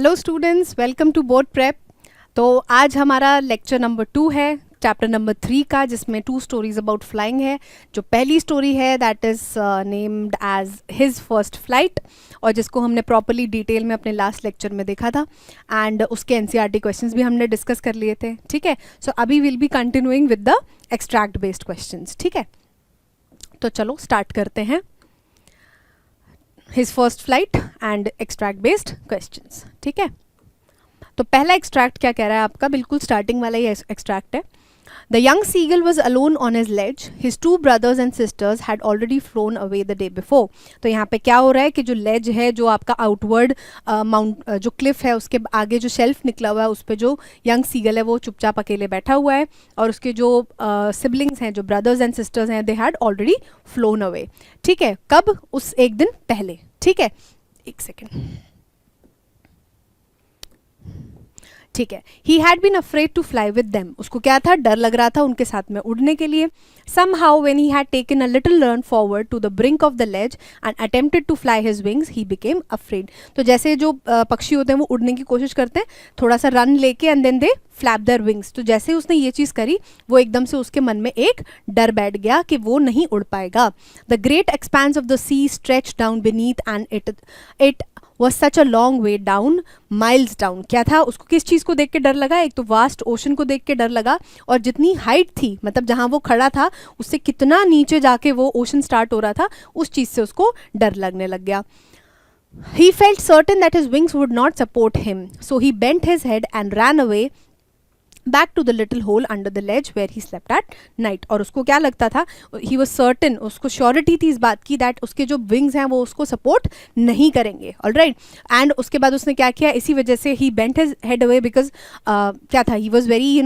Hello students, welcome to board prep. तो आज हमारा लेक्चर नंबर 2 है, चैप्टर नंबर 3 का, जिसमें 2 स्टोरीज अबाउट फ्लाइंग है। जो पहली स्टोरी है that is named as his first flight, और जिसको हमने प्रॉपरली डिटेल में अपने लास्ट लेक्चर में देखा था, एंड उसके एनसीईआरटी क्वेश्चंस भी हमने डिस्कस कर लिए थे। ठीक है, सो अभी will be continuing with the extract based questions. ठीक है, तो चलो स्टार्ट करते हैं his first flight and extract based questions. ठीक है, तो पहला एक्सट्रैक्ट क्या कह रहा है आपका, बिल्कुल स्टार्टिंग वाला ही एक्सट्रैक्ट है। The young seagull was alone on his ledge. His 2 brothers and sisters had already flown away the day before. तो यहाँ पे क्या हो रहा है कि जो लेज है, जो आपका आउटवर्ड माउंट जो क्लिफ है, उसके आगे जो शेल्फ निकला हुआ है, उस पर जो यंग सीगल है वो चुपचाप अकेले बैठा हुआ है, और उसके जो सिबलिंग्स हैं, जो ब्रदर्स एंड सिस्टर्स हैं, they had already phloem away. ठीक है, कब? उस एक दिन पहले। ठीक है, एक सेकेंड। ठीक है, he had been afraid to fly with them. उसको क्या था? डर लग रहा था उनके साथ में उड़ने के लिए। Somehow when he had taken a little run forward to the brink of the ledge and attempted to fly his wings, he became afraid. तो जैसे जो पक्षी होते हैं वो उड़ने की कोशिश करते हैं, थोड़ा सा रन लेके, and then they flap their wings. तो जैसे उसने ये चीज़ करी, वो एकदम से उसके मन में एक डर बैठ गया कि वो नहीं उड़ पाएगा। The great expanse of the sea stretch down beneath and it was such a long way down, miles down। क्या था? उसको किस चीज़ को देख के डर लगा? एक तो वास्ट ओशन को देख के डर लगा, और जितनी हाइट थी, मतलब जहाँ वो खड़ा था, उससे कितना नीचे जाके वो ओशन स्टार्ट हो रहा था, उस चीज़ से उसको डर लगने लग गया। He felt certain that his wings would not support him, so he bent his head and ran away back to the little hole under the ledge where he slept at night. और उसको क्या लगता था? He was certain, उसको surety थी इस बात की दैट उसके जो विंग्स हैं वो उसको सपोर्ट नहीं करेंगे। ऑलराइट, एंड उसके बाद उसने क्या किया? इसी वजह से he bent his head away, because क्या था, he was very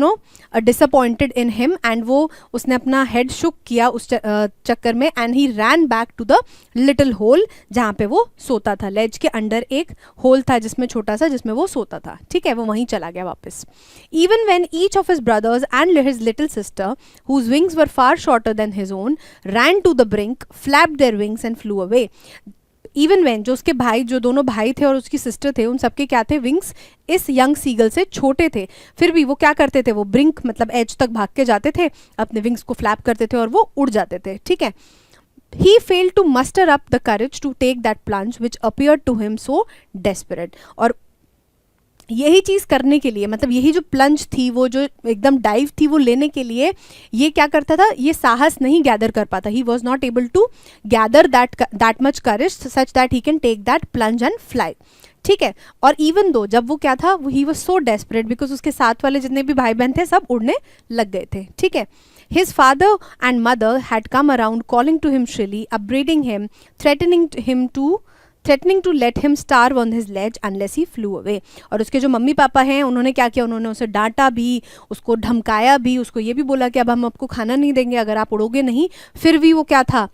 disappointed in him, and वो उसने अपना हेड शुक किया उस चक्कर में, and he ran back to the little hole जहाँ पे वो सोता था। लेज के अंडर एक होल था जिसमें छोटा सा, जिसमें वो सोता था। ठीक है, वो वहीं चला गया वापस। Even when each of his brothers and his little sister, whose wings were far shorter than his own, ran to the brink, flapped their wings and flew away. Even when, जो उसके भाई, जो दोनों भाई थे और उसकी सिस्टर थे, उन सबके क्या थे? विंग्स इस यंग सीगल से छोटे थे, फिर भी वो क्या करते थे? वो ब्रिंक मतलब एज तक भाग के जाते थे, अपने विंग्स को फ्लैप करते थे और वो उड़ जाते थे। ठीक है, he failed to muster up the courage to take that plunge which appeared to him so desperate। और यही चीज़ करने के लिए, मतलब यही जो प्लंज थी, वो जो एकदम डाइव थी, वो लेने के लिए ये क्या करता था? ये साहस नहीं गैदर कर पाता। He was not able to gather that much courage such that he can take that plunge and fly. ठीक है, और इवन दो, जब वो क्या था, he was so desperate because उसके साथ वाले जितने भी भाई बहन थे सब उड़ने लग गए थे। ठीक है, his father and mother had come around calling to him shrilly, upbraiding him, threatening to let him starve on his ledge unless he flew away। और उसके जो मम्मी पापा हैं, उन्होंने क्या किया? उन्होंने उसे डांटा भी, उसको धमकाया भी, उसको ये भी बोला कि अब हम आपको खाना नहीं देंगे अगर आप उड़ोगे नहीं। फिर भी वो क्या था?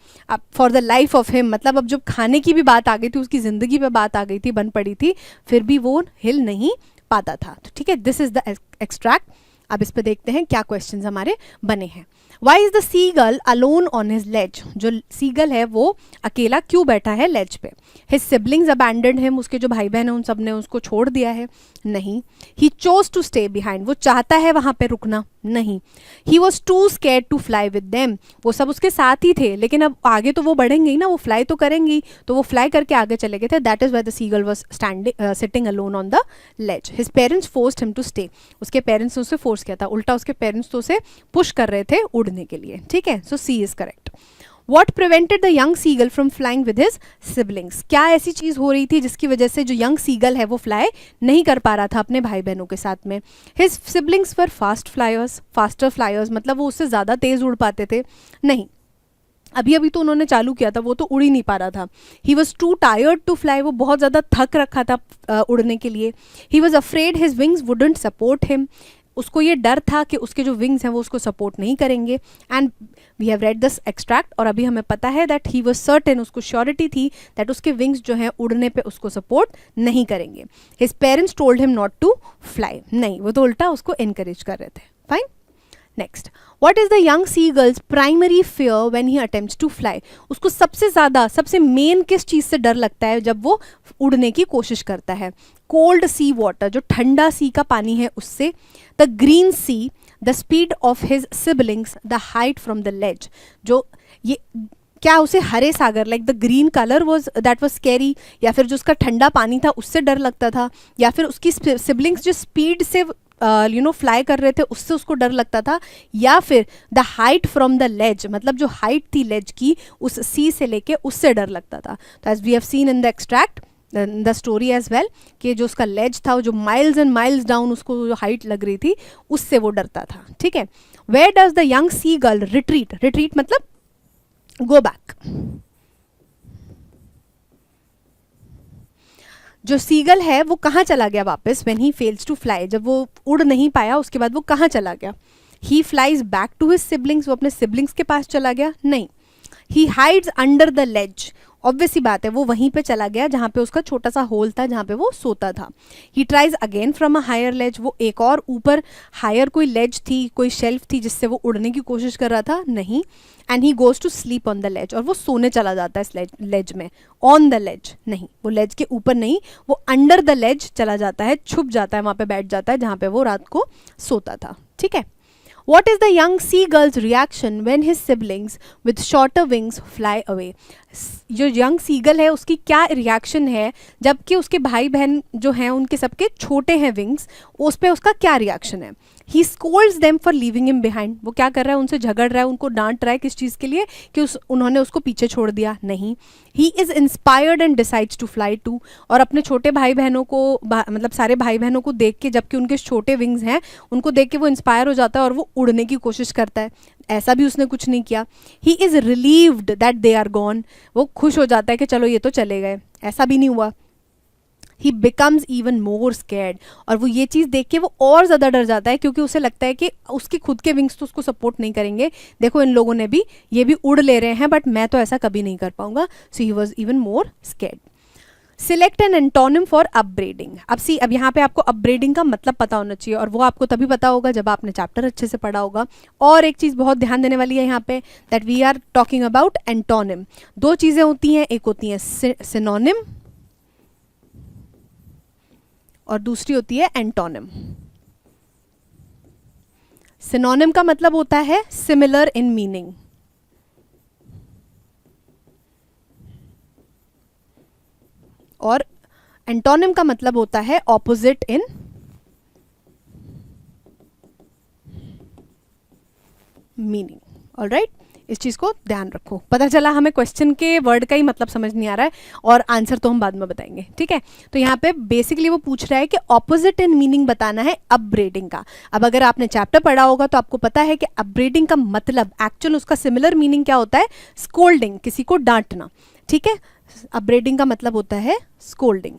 For the life of him, मतलब अब जब खाने की भी बात आ गई थी, उसकी ज़िंदगी पे बात आ गई थी, बन पड़ी थी, फिर भी वो हिल नहीं पाता था। तो ठीक है, दिस इज़ द एक्सट्रैक्ट। अब इस पे देखते हैं क्या क्वेश्चंस हमारे बने हैं। Why is the seagull alone on his ledge? जो सीगल है वो अकेला क्यों बैठा है लेज पे? हिज सिबलिंग्स अबैंडन्ड हिम, उसके जो भाई बहन हैं उन सब ने उसको छोड़ दिया है? नहीं। He chose to stay behind, वो चाहता है वहां पे रुकना? नहीं। He was too scared to fly with them, वो सब उसके साथ ही थे, लेकिन अब आगे तो वो बढ़ेंगे ही ना, वो फ्लाई तो करेंगी, तो वो फ्लाई करके आगे चले गए थे। That is why the seagull was sitting alone on the ledge. His parents forced him to stay, उसके पेरेंट्स ने उसे फोर्स किया था, उल्टा उसके पेरेंट्स तो उसे पुश कर रहे थे उड़ने के लिए। ठीक है, so C is correct. What prevented the young seagull from flying with his siblings? क्या ऐसी चीज़ हो रही थी जिसकी वजह से जो यंग सीगल है वो फ्लाई नहीं कर पा रहा था अपने भाई बहनों के साथ में? His siblings were faster flyers, मतलब वो उससे ज़्यादा तेज़ उड़ पाते थे? नहीं, अभी अभी तो उन्होंने चालू किया था, वो तो उड़ ही नहीं पा रहा था। He was too tired to fly, वो बहुत ज़्यादा थक रखा था उड़ने के लिए। He was afraid his wings wouldn't support him, उसको ये डर था कि उसके जो विंग्स हैं वो उसको सपोर्ट नहीं करेंगे। And we have read this extract, और अभी हमें पता है दैट ही वॉज सर्टेन, उसको श्योरिटी थी दैट उसके विंग्स जो हैं उड़ने पे उसको सपोर्ट नहीं करेंगे। His parents told him not to fly, नहीं, वो तो उल्टा उसको इनकरेज कर रहे थे। Fine, next, what is the young seagull's primary fear when he attempts to fly? उसको सबसे ज्यादा, सबसे मेन किस चीज से डर लगता है जब वो उड़ने की कोशिश करता है? कोल्ड सी वाटर, जो ठंडा सी का पानी है उससे, the green sea, the speed of his siblings, the height from the ledge. जो ये क्या उसे हरे सागर, like the green colour was that was scary, या फिर जो उसका ठंडा पानी था उससे डर लगता था, या फिर उसकी सिबलिंग्स जो स्पीड से फ्लाई कर रहे थे उससे उसको डर लगता था, या फिर द हाइट फ्रॉम द लेज, मतलब जो हाइट थी लेज की उस सी से लेके उससे डर लगता था। तो as we have seen in the extract the story as well, कि जो उसका लेज था, जो माइल्स एंड माइल्स डाउन उसको जो हाइट लग रही थी उससे वो डरता था। ठीक है, where does the young seagull retreat? Retreat मतलब गो बैक। जो सीगल है वो कहाँ चला गया वापस? When he fails to fly, जब वो उड़ नहीं पाया उसके बाद वो कहाँ चला गया? He flies back to his siblings, वो अपने सिबलिंग्स के पास चला गया? नहीं। He hides under the ledge, obvious सी बात है वो वहीं पे चला गया जहाँ पे उसका छोटा सा होल था जहाँ पे वो सोता था। He tries again from a higher ledge, वो एक और ऊपर हायर कोई लेज थी, कोई शेल्फ थी जिससे वो उड़ने की कोशिश कर रहा था? नहीं। And he goes to sleep on the ledge, और वो सोने चला जाता है इस लेज में। ऑन द लेज नहीं, वो लेज के ऊपर नहीं, वो अंडर द लेज चला जाता है, छुप जाता है, वहाँ पे बैठ जाता है जहाँ पे वो रात को सोता था। ठीक है, what is the young seagull's reaction when his siblings with shorter wings fly away? जो यंग सीगल है उसकी क्या रिएक्शन है जबकि उसके भाई बहन जो हैं उनके सबके छोटे हैं विंग्स, उस पर उसका क्या रिएक्शन है? He scolds them for leaving him behind, वो क्या कर रहा है? उनसे झगड़ रहा है, उनको डांट रहा है, किस चीज़ के लिए? कि उन्होंने उसको पीछे छोड़ दिया? नहीं। He is inspired and decides to fly too, और अपने छोटे भाई बहनों को मतलब सारे भाई बहनों को देख के, जबकि उनके छोटे विंग्स हैं, उनको देख के वो इंस्पायर हो जाता है और वो उड़ने की कोशिश करता है। ऐसा भी उसने कुछ नहीं किया। He is relieved that they are gone, वो खुश हो जाता है कि चलो ये तो चले गए, ऐसा भी नहीं हुआ। ही बिकम्स इवन मोर स्कैर्ड, और वो ये चीज़ देख के वो और ज़्यादा डर जाता है क्योंकि उसे लगता है कि उसके खुद के विंग्स तो उसको सपोर्ट नहीं करेंगे, देखो इन लोगों ने भी, ये भी उड़ ले रहे हैं बट मैं तो ऐसा कभी नहीं कर पाऊंगा। So he was even more scared. Select an antonym for upbraiding. अब यहाँ पे आपको अपब्रेडिंग का मतलब पता होना चाहिए, और वो आपको तभी पता होगा जब आपने चैप्टर अच्छे से पढ़ा होगा। और एक चीज़ बहुत ध्यान देने वाली है यहाँ पे, that we are talking about antonym. दो चीज़ें होती हैं, एक होती है सिनोनिम और दूसरी होती है एंटोनिम। सिनोनिम का मतलब होता है सिमिलर इन मीनिंग, और एंटोनिम का मतलब होता है ऑपोजिट इन मीनिंग। ऑलराइट, इस चीज़ को ध्यान रखो। पता चला हमें क्वेश्चन के वर्ड का ही मतलब समझ नहीं आ रहा है, और आंसर तो हम बाद में बताएंगे। ठीक है, तो यहाँ पे बेसिकली वो पूछ रहा है कि ऑपोजिट इन मीनिंग बताना है अपब्रेडिंग का। अब अगर आपने चैप्टर पढ़ा होगा तो आपको पता है कि अपब्रेडिंग का मतलब एक्चुअल उसका सिमिलर मीनिंग क्या होता है? स्कोल्डिंग, किसी को डांटना। ठीक है, अपब्रेडिंग का मतलब होता है स्कोल्डिंग।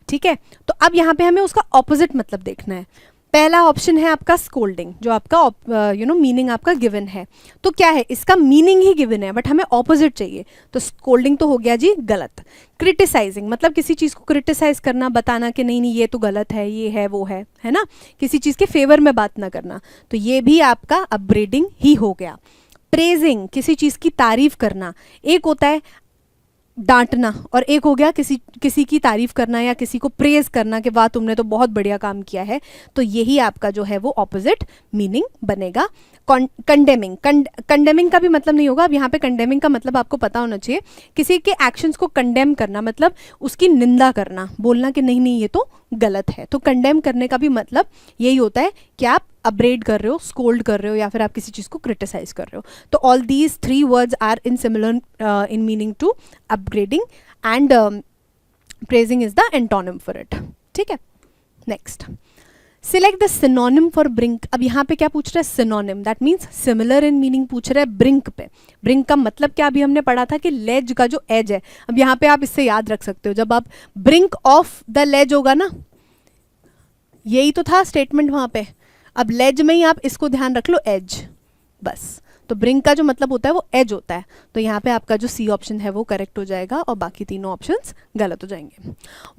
ठीक है, तो अब यहाँ पे हमें उसका ऑपोजिट मतलब देखना है। पहला ऑप्शन है आपका स्कोल्डिंग, जो आपका मीनिंग आपका गिवन है। तो क्या है, इसका मीनिंग ही गिवन है बट हमें ऑपोजिट चाहिए, तो स्कोल्डिंग तो हो गया जी गलत। क्रिटिसाइजिंग मतलब किसी चीज़ को क्रिटिसाइज करना, बताना कि नहीं नहीं ये तो गलत है, ये है वो है ना, किसी चीज़ के फेवर में बात ना करना, तो ये भी आपका अपब्रेडिंग ही हो गया। प्रेजिंग किसी चीज़ की तारीफ करना, एक होता है डांटना और एक हो गया किसी की तारीफ करना या किसी को प्रेज करना कि वाह तुमने तो बहुत बढ़िया काम किया है, तो यही आपका जो है वो ऑपोजिट मीनिंग बनेगा। कंडेमिंग, कंडेमिंग का भी मतलब नहीं होगा। अब यहाँ पे कंडेमिंग का मतलब आपको पता होना चाहिए, किसी के एक्शंस को कंडेम करना मतलब उसकी निंदा करना, बोलना कि नहीं नहीं ये तो गलत है। तो कंडेम करने का भी मतलब यही होता है कि आप अपब्रेड कर रहे हो, स्कोल्ड कर रहे हो, या फिर आप किसी चीज़ को क्रिटिसाइज कर रहे हो। तो all these three words are in similar in meaning to upgrading, and praising is the antonym for it. ठीक है, next select the synonym for brink. अब यहाँ पे क्या पूछ रहा है? Synonym, that means similar in meaning पूछ रहा है ब्रिंक पे। ब्रिंक का मतलब क्या अभी हमने पढ़ा था कि लेज का जो एज है। अब यहाँ पे आप इससे याद रख सकते हो, जब आप ब्रिंक ऑफ द लेज होगा ना, यही तो था स्टेटमेंट वहाँ पे। अब लेज में ही आप इसको ध्यान रख लो, एज, बस। तो ब्रिंक का जो मतलब होता है वो एज होता है, तो यहाँ पे आपका जो सी ऑप्शन है वो करेक्ट हो जाएगा और बाकी तीनों ऑप्शंस गलत हो जाएंगे।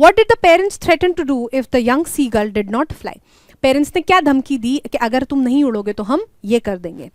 What did the parents threaten to do if the young seagull did not fly? Parents ने क्या धमकी दी कि अगर तुम नहीं उड़ोगे तो हम ये कर देंगे.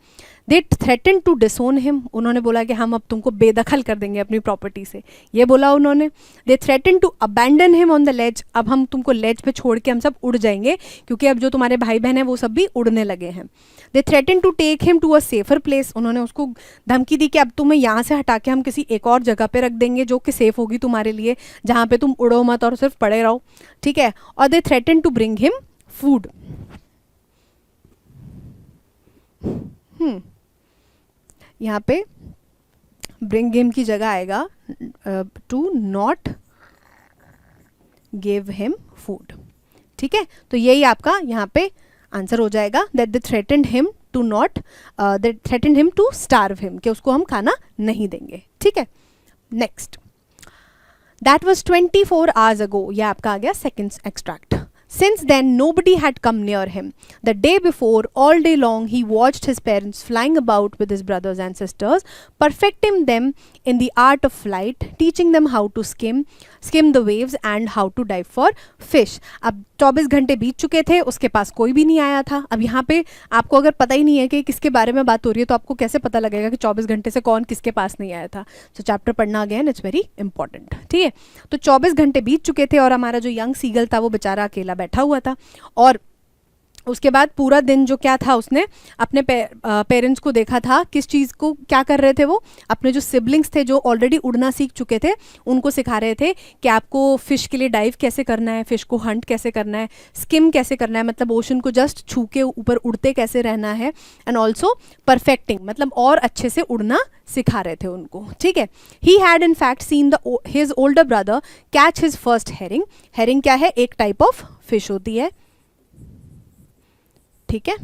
They threaten to disown him, उन्होंने बोला कि हम अब तुमको बेदखल कर देंगे अपनी प्रॉपर्टी से, ये बोला उन्होंने. They threaten to abandon him on the ledge, अब हम तुमको लेज पे छोड़ के हम सब उड़ जाएंगे क्योंकि अब जो तुम्हारे भाई बहन हैं वो सब भी उड़ने लगे हैं. They threaten to take him to a safer place, उन्होंने उसको धमकी दी कि अब तुम्हें यहाँ से हटा के हम किसी एक और जगह पे रख देंगे जो कि सेफ होगी तुम्हारे लिए, जहाँ पे तुम उड़ो मत और सिर्फ पड़े रहो, ठीक है. और they threaten to bring him food. यहाँ पे ब्रिंग हिम की जगह आएगा to not give him food. ठीक है, तो यही आपका यहाँ पे आंसर हो जाएगा. That they threatened him to not, they threatened him to starve him, कि उसको हम खाना नहीं देंगे. ठीक है, next. That was 24 hours ago, यह आपका आ गया second extract. Since then, nobody had come near him. The day before, all day long, he watched his parents flying about with his brothers and sisters, perfecting them in the art of flight, teaching them how to skim the waves and how to dive for fish. अब 24 घंटे बीत चुके थे, उसके पास कोई भी नहीं आया था. अब यहाँ पे आपको अगर पता ही नहीं है कि किसके बारे में बात हो रही है तो आपको कैसे पता लगेगा कि 24 घंटे से कौन किसके पास नहीं आया था. तो चैप्टर पढ़ना अगेन इट्स वेरी इंपॉर्टेंट. ठीक है, तो 24 घंटे बीत चुके थे और हमारा जो यंग सीगल था वो बेचारा अकेला बैठा हुआ था. और उसके बाद पूरा दिन जो क्या था, उसने अपने पेरेंट्स को देखा था. किस चीज़ को क्या कर रहे थे वो, अपने जो सिबलिंग्स थे जो ऑलरेडी उड़ना सीख चुके थे उनको सिखा रहे थे कि आपको फ़िश के लिए डाइव कैसे करना है, फ़िश को हंट कैसे करना है, स्किम कैसे करना है, मतलब ओशन को जस्ट छू के ऊपर उड़ते कैसे रहना है, एंड ऑल्सो परफेक्टिंग, मतलब और अच्छे से उड़ना सिखा रहे थे उनको. ठीक है, he had in fact seen his older brother catch his first herring. Herring क्या है, एक टाइप ऑफ फिश होती है. ठीक है,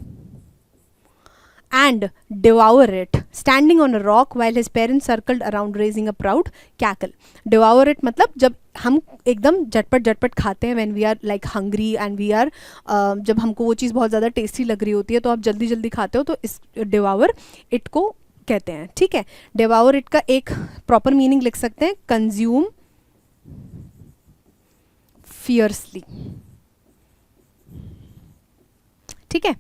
and devour it standing on a rock while his parents circled around raising a proud cackle. Devour it मतलब जब हम एकदम झटपट खाते हैं, when we are like hungry and we are, जब हमको वो चीज़ बहुत ज़्यादा टेस्टी लग रही होती है तो आप जल्दी जल्दी खाते हो, तो इस डिवावर इट को कहते हैं. ठीक है, डिवावर इट का एक प्रॉपर मीनिंग लिख सकते हैं, कंज्यूम फियर्सली. ठीक है,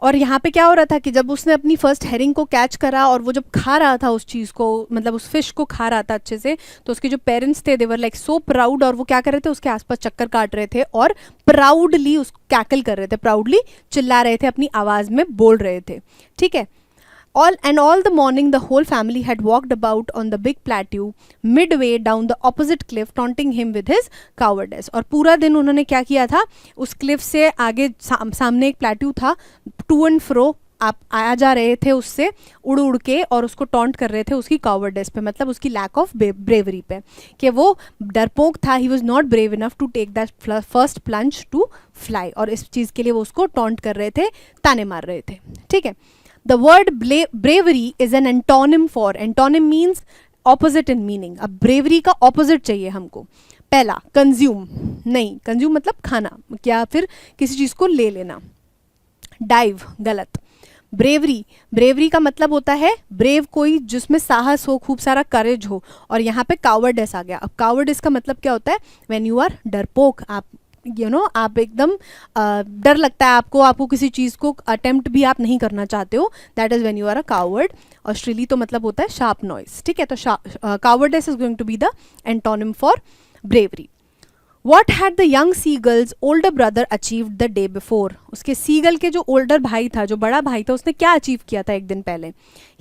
और यहाँ पे क्या हो रहा था कि जब उसने अपनी फर्स्ट हेरिंग को कैच करा और वो जब खा रहा था उस चीज़ को, मतलब उस फिश को खा रहा था अच्छे से, तो उसके जो पेरेंट्स थे दे वर लाइक सो प्राउड, और वो क्या कर रहे थे, उसके आसपास चक्कर काट रहे थे और प्राउडली उस कैकल कर रहे थे, प्राउडली चिल्ला रहे थे, अपनी आवाज़ में बोल रहे थे. ठीक है, all the morning the whole family had walked about on the big plateau midway down the opposite cliff, taunting him with his cowardice. और पूरा दिन उन्होंने क्या किया था, उस क्लिफ से आगे सामने एक प्लेट्यू था, टू एंड फ्रो आप आया जा रहे थे उससे उड़ उड़ के, और उसको टॉन्ट कर रहे थे उसकी कावर्डेस पे, मतलब उसकी लैक ऑफ ब्रेवरी पे, कि वो डरपोक था. He was not brave enough to take that first plunge to fly, और इस चीज़ के लिए वो उसको टॉन्ट कर रहे थे, ताने मार रहे थे. ठीक है, The word bravery is an antonym for, antonym means opposite in meaning. अब bravery का opposite चाहिए हमको. पहला consume, नहीं, consume मतलब खाना, क्या फिर किसी चीज़ को ले लेना. dive गलत. bravery का मतलब होता है brave, कोई जिसमें साहस हो, खूब सारा courage हो, और यहाँ पे cowardice आ गया. अब cowardice का मतलब क्या होता है, when you are डरपोक, आप आप एकदम डर लगता है आपको किसी चीज़ को अटेम्प्ट भी आप नहीं करना चाहते हो, that is when you are a coward. और श्रीली तो मतलब होता है शार्प नॉइस. ठीक है, तो cowardness is going to be the antonym for bravery. What had the young seagulls older brother achieved the day before. उसके सीगल के जो ओल्डर भाई था, जो बड़ा भाई था, उसने क्या अचीव किया था एक दिन पहले.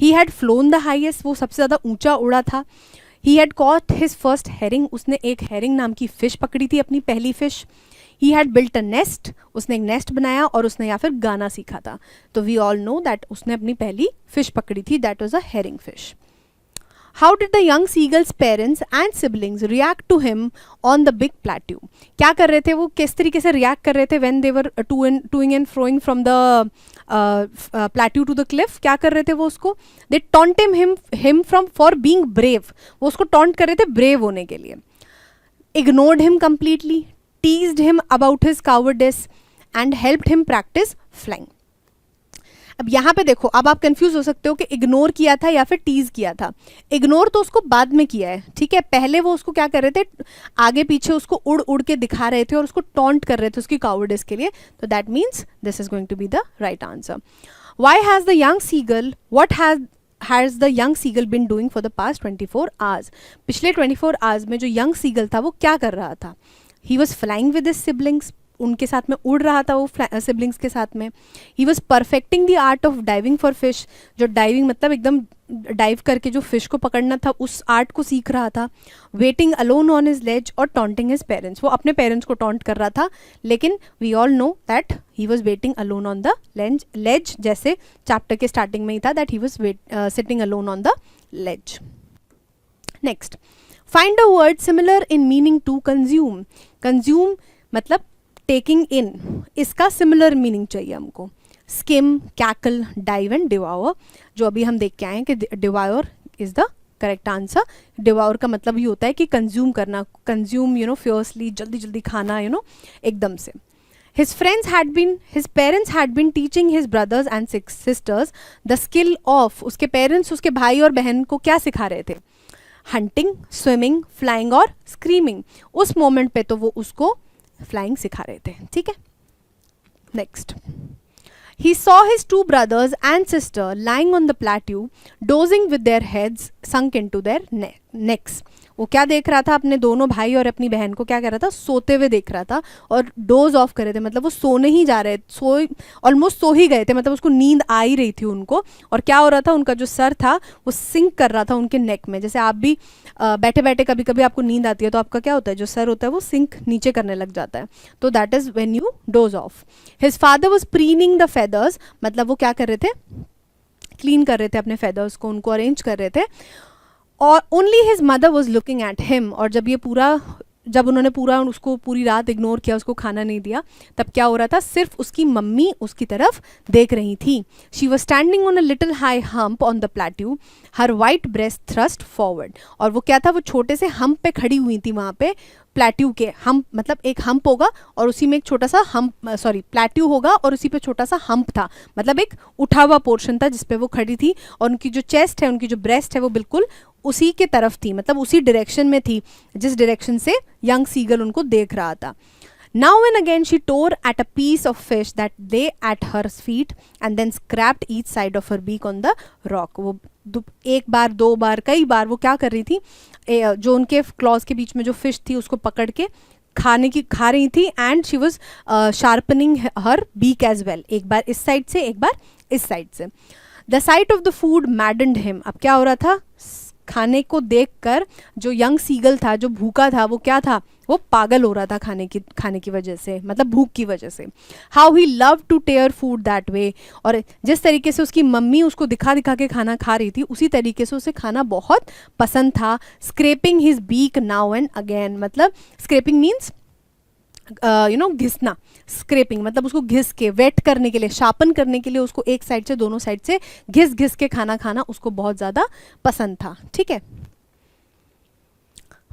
He had phloem the highest, वो सबसे ज़्यादा ऊंचा उड़ा था. He had cot his first herring, उसने एक हेरिंग नाम की फ़िश पकड़ी थी, अपनी पहली fish. He had built a nest, उसने एक नेस्ट बनाया, और उसने या फिर गाना सीखा था. तो वी ऑल नो दैट उसने अपनी पहली फ़िश पकड़ी थी, that was a herring fish. How did the young seagull's parents and siblings react to him on the big plateau. क्या कर रहे थे वो, किस तरीके से रिएक्ट कर रहे थे when they were toing and froing from the plateau to the cliff. क्या कर रहे थे वो उसको, they taunt him from for being brave, वो उसको टॉन्ट कर रहे थे ब्रेव होने के लिए. Ignored him completely, teased him about his cowardice and helped him practice flying. अब यहाँ पे देखो, अब आप कंफ्यूज हो सकते हो कि इग्नोर किया था या फिर टीज किया था. इग्नोर तो उसको बाद में किया है, ठीक है. पहले वो उसको क्या कर रहे थे, आगे पीछे उसको उड़ उड़ के दिखा रहे थे और उसको टॉन्ट कर रहे थे उसकी कावर्डिस के लिए. तो that means this is going to be the right answer. Why has the young seagull, what has the young seagull been doing for the past 24 hours? पिछले 24 hours में जो young seagull था वो क्या कर रहा था? He was flying with his siblings, उनके साथ में उड़ रहा था वो सिबलिंग्स के साथ में. He was perfecting the art of diving for fish, जो डाइविंग मतलब एकदम डाइव करके जो फिश को पकड़ना था उस आर्ट को सीख रहा था. वेटिंग अलोन ऑन हिज लेज और टॉन्टिंग हिज पेरेंट्स, वो अपने पेरेंट्स को टॉन्ट कर रहा था, लेकिन we all know that he was waiting alone on the ledge, जैसे चैप्टर के स्टार्टिंग में ही था that he was sitting alone on the ledge. Next, find a word similar in meaning to consume. Consume मतलब taking in, इसका सिमिलर मीनिंग चाहिए हमको. Skim, cackle, dive and devour, जो अभी हम देख के आए हैं कि devour is the correct answer. Devour का मतलब ये होता है कि कंज्यूम करना, कंज्यूम यू नो फियर्सली, जल्दी जल्दी खाना, यू नो एकदम से. His parents had been teaching his brothers and sisters the skill of, उसके पेरेंट्स उसके भाई और बहन को क्या सिखा रहे थे? हंटिंग, स्विमिंग, फ्लाइंग और स्क्रीमिंग. उस मोमेंट पे तो वो उसको फ्लाइंग सिखा रहे थे, ठीक है. Next, he saw his two brothers and sister lying on the plateau, dozing with their heads sunk into their necks. वो क्या देख रहा था, अपने दोनों भाई और अपनी बहन को क्या कर रहा था, सोते हुए देख रहा था और डोज ऑफ कर रहे थे, मतलब वो सोने ही जा रहे, ऑलमोस्ट सो ही गए थे, मतलब उसको नींद आ ही रही थी उनको. और क्या हो रहा था, उनका जो सर था वो सिंक कर रहा था उनके नेक में. जैसे आप भी बैठे बैठे कभी कभी आपको नींद आती है तो आपका क्या होता है, जो सर होता है वो सिंक नीचे करने लग जाता है. तो that is when you dose of. His father was preening the feathers, मतलब वो क्या कर रहे थे, क्लीन कर रहे थे अपने फेदर्स को, उनको अरेंज कर रहे थे. और only his mother was looking at him, और जब उन्होंने उसको पूरी रात इग्नोर किया, उसको खाना नहीं दिया, तब क्या हो रहा था, सिर्फ उसकी मम्मी उसकी तरफ देख रही थी. She was standing on a little high hump on the plateau, her white breast thrust forward. और वो क्या था, वो छोटे से हम्प पे खड़ी हुई थी वहाँ पे. प्लेट्यू के हम्प मतलब एक हम्प होगा और उसी में एक छोटा सा प्लेट्यू होगा और उसी पे छोटा सा हम्प था, मतलब एक उठा हुआ पोर्शन था जिसपे वो खड़ी थी. और उनकी जो चेस्ट है, उनकी जो ब्रेस्ट है, वो बिल्कुल उसी के तरफ थी, मतलब उसी डायरेक्शन में थी जिस डायरेक्शन से यंग सीगल उनको देख रहा था. Now and again she tore at a piece of fish that lay at her feet and then scraped each side of her beak on the rock. वो एक बार, दो बार, कई बार वो क्या कर रही थी, जो उनके क्लॉज के बीच में जो फिश थी उसको पकड़ के खा रही थी. And she was sharpening her beak as well, एक बार इस साइड से एक बार इस साइड से. The sight of the food मैडन्ड him. अब क्या हो रहा था, खाने को देखकर जो यंग सीगल था, जो भूखा था, वो क्या था, वो पागल हो रहा था खाने की वजह से, मतलब भूख की वजह से. How he love to tear food that way. और जिस तरीके से उसकी मम्मी उसको दिखा दिखा के खाना खा रही थी, उसी तरीके से उसे खाना बहुत पसंद था. Scraping his beak now and again, मतलब स्क्रैपिंग मीन्स घिसना. स्क्रैपिंग मतलब उसको घिस के, वेट करने के लिए, शार्पन करने के लिए उसको एक साइड से, दोनों साइड से घिस के खाना उसको बहुत ज़्यादा पसंद था, ठीक है.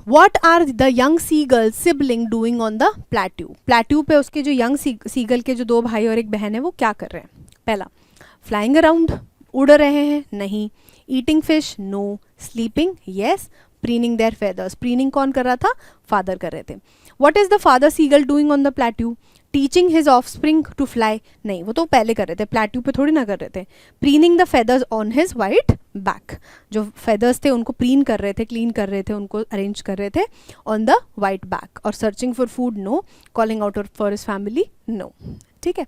What are the young seagull sibling doing on the plateau? Plateau पे उसके जो यंग सीगल के जो दो भाई और एक बहन है वो क्या कर रहे हैं? पहला, फ्लाइंग अराउंड, उड़ रहे हैं, नहीं. Eating fish, no. Sleeping, yes. Preening their feathers, preening कौन कर रहा था, फादर कर रहे थे. What is the father seagull doing on the plateau? Teaching his offspring to fly, नहीं, वो तो पहले कर रहे थे, प्लेट्यू पे थोड़ी ना कर रहे थे. Preening the feathers on his white back, जो फेदर्स थे उनको प्रीन कर रहे थे, क्लीन कर रहे थे, उनको अरेंज कर रहे थे ऑन द वाइट बैक. और searching for food, no. Calling out for his family, no. ठीक है.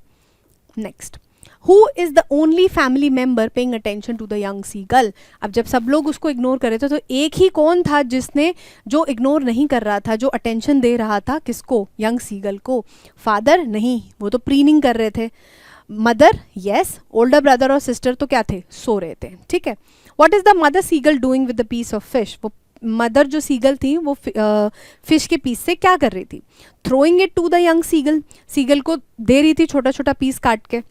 Next, who is the only family member paying attention to the young seagull. अब जब सब लोग उसको इग्नोर कर रहे थे तो एक ही कौन था जिसने, जो इग्नोर नहीं कर रहा था, जो अटेंशन दे रहा था, किसको, यंग सीगल को. फादर नहीं, वो तो प्रीनिंग कर रहे थे. Mother, yes. ओल्डर ब्रदर और सिस्टर तो क्या थे, सो रहे थे, ठीक है. What is the mother seagull doing with the piece of fish. वो मदर जो सीगल थी वो फिश के पीस से क्या कर रही थी, throwing it to the young seagull, seagull को दे रही थी छोटा छोटा पीस काट के.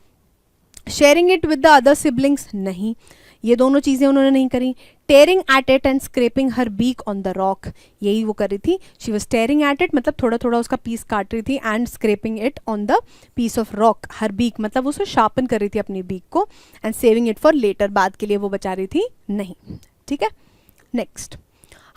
Sharing it with the other siblings, नहीं. ये दोनों चीज़ें उन्होंने नहीं करी. Tearing at it and scraping her beak on the rock, यही वो कर रही थी. She was tearing at it मतलब थोड़ा थोड़ा उसका पीस काट रही थी, and scraping it on the piece of rock, her beak मतलब उसको शार्पन कर रही थी अपनी बीक को, and saving it for later, बाद के लिए वो बचा रही थी नहीं. ठीक है. Next,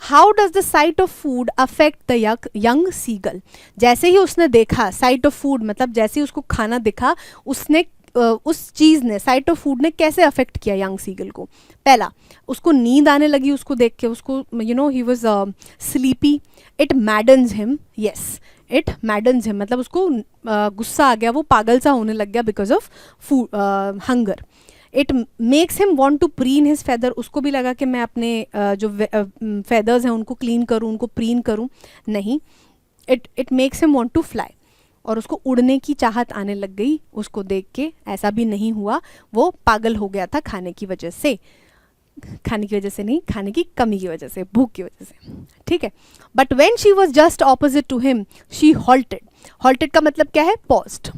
how does the sight of food affect the young seagull. जैसे ही उसने देखा, साइट ऑफ फूड मतलब जैसे ही उसको खाना दिखा, उसने उस चीज़ ने, साइट ऑफ फूड ने कैसे अफेक्ट किया यंग सीगल को. पहला, उसको नींद आने लगी उसको देख के, उसको you know he was sleepy. It maddens him, yes it maddens him मतलब उसको गुस्सा आ गया, वो पागल सा होने लग गया because of food hunger. It makes him want to preen his feather, उसको भी लगा कि मैं अपने जो फेदर्स हैं उनको क्लीन करूँ, उनको प्रीन करूँ. नहीं, it makes him want to fly, और उसको उड़ने की चाहत आने लग गई उसको देख के. ऐसा भी नहीं हुआ, वो पागल हो गया था खाने की वजह से, खाने की वजह से नहीं, खाने की कमी की वजह से, भूख की वजह से. ठीक है. But when she was just opposite to him she halted. Halted का मतलब क्या है? पॉज्ड,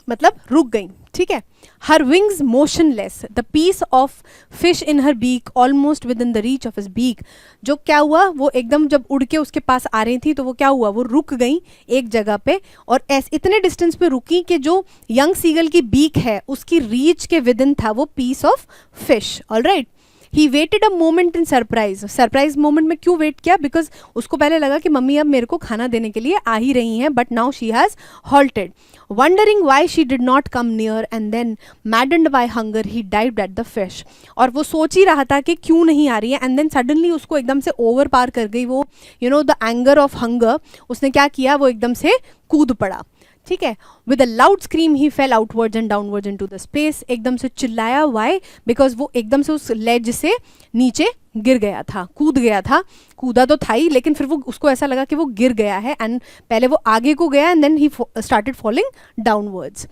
मतलब रुक गई. ठीक है. Her wings motionless, the piece of fish in her beak almost within the reach of his beak. जो क्या हुआ, वो एकदम जब उड़ के उसके पास आ रही थी तो वो क्या हुआ, वो रुक गई एक जगह पे, और इतने डिस्टेंस पे रुकी कि जो यंग सीगल की बीक है उसकी रीच के विद इन था वो piece of fish. Alright. He waited a moment in surprise. Surprise moment में क्यों वेट किया? बिकॉज उसको पहले लगा कि मम्मी अब मेरे को खाना देने के लिए आ ही रही हैं, but now she has halted. Wondering why she did not come near, and then maddened by hunger he dived at the fish. और वो सोच ही रहा था कि क्यों नहीं आ रही है, एंड देन सडनली उसको एकदम से ओवर पार कर गई वो, you know the anger of hunger. उसने क्या किया, वो एकदम से कूद पड़ा. ठीक है. With a loud scream he fail outwards and downwards into the space. एकदम से चिल्लाया. वाई? बिकॉज वो एकदम से उस लेज से नीचे गिर गया था, कूद गया था. कूदा तो था ही, लेकिन फिर वो उसको ऐसा लगा कि वो गिर गया है, एंड पहले वो आगे को गया and then he started falling downwards.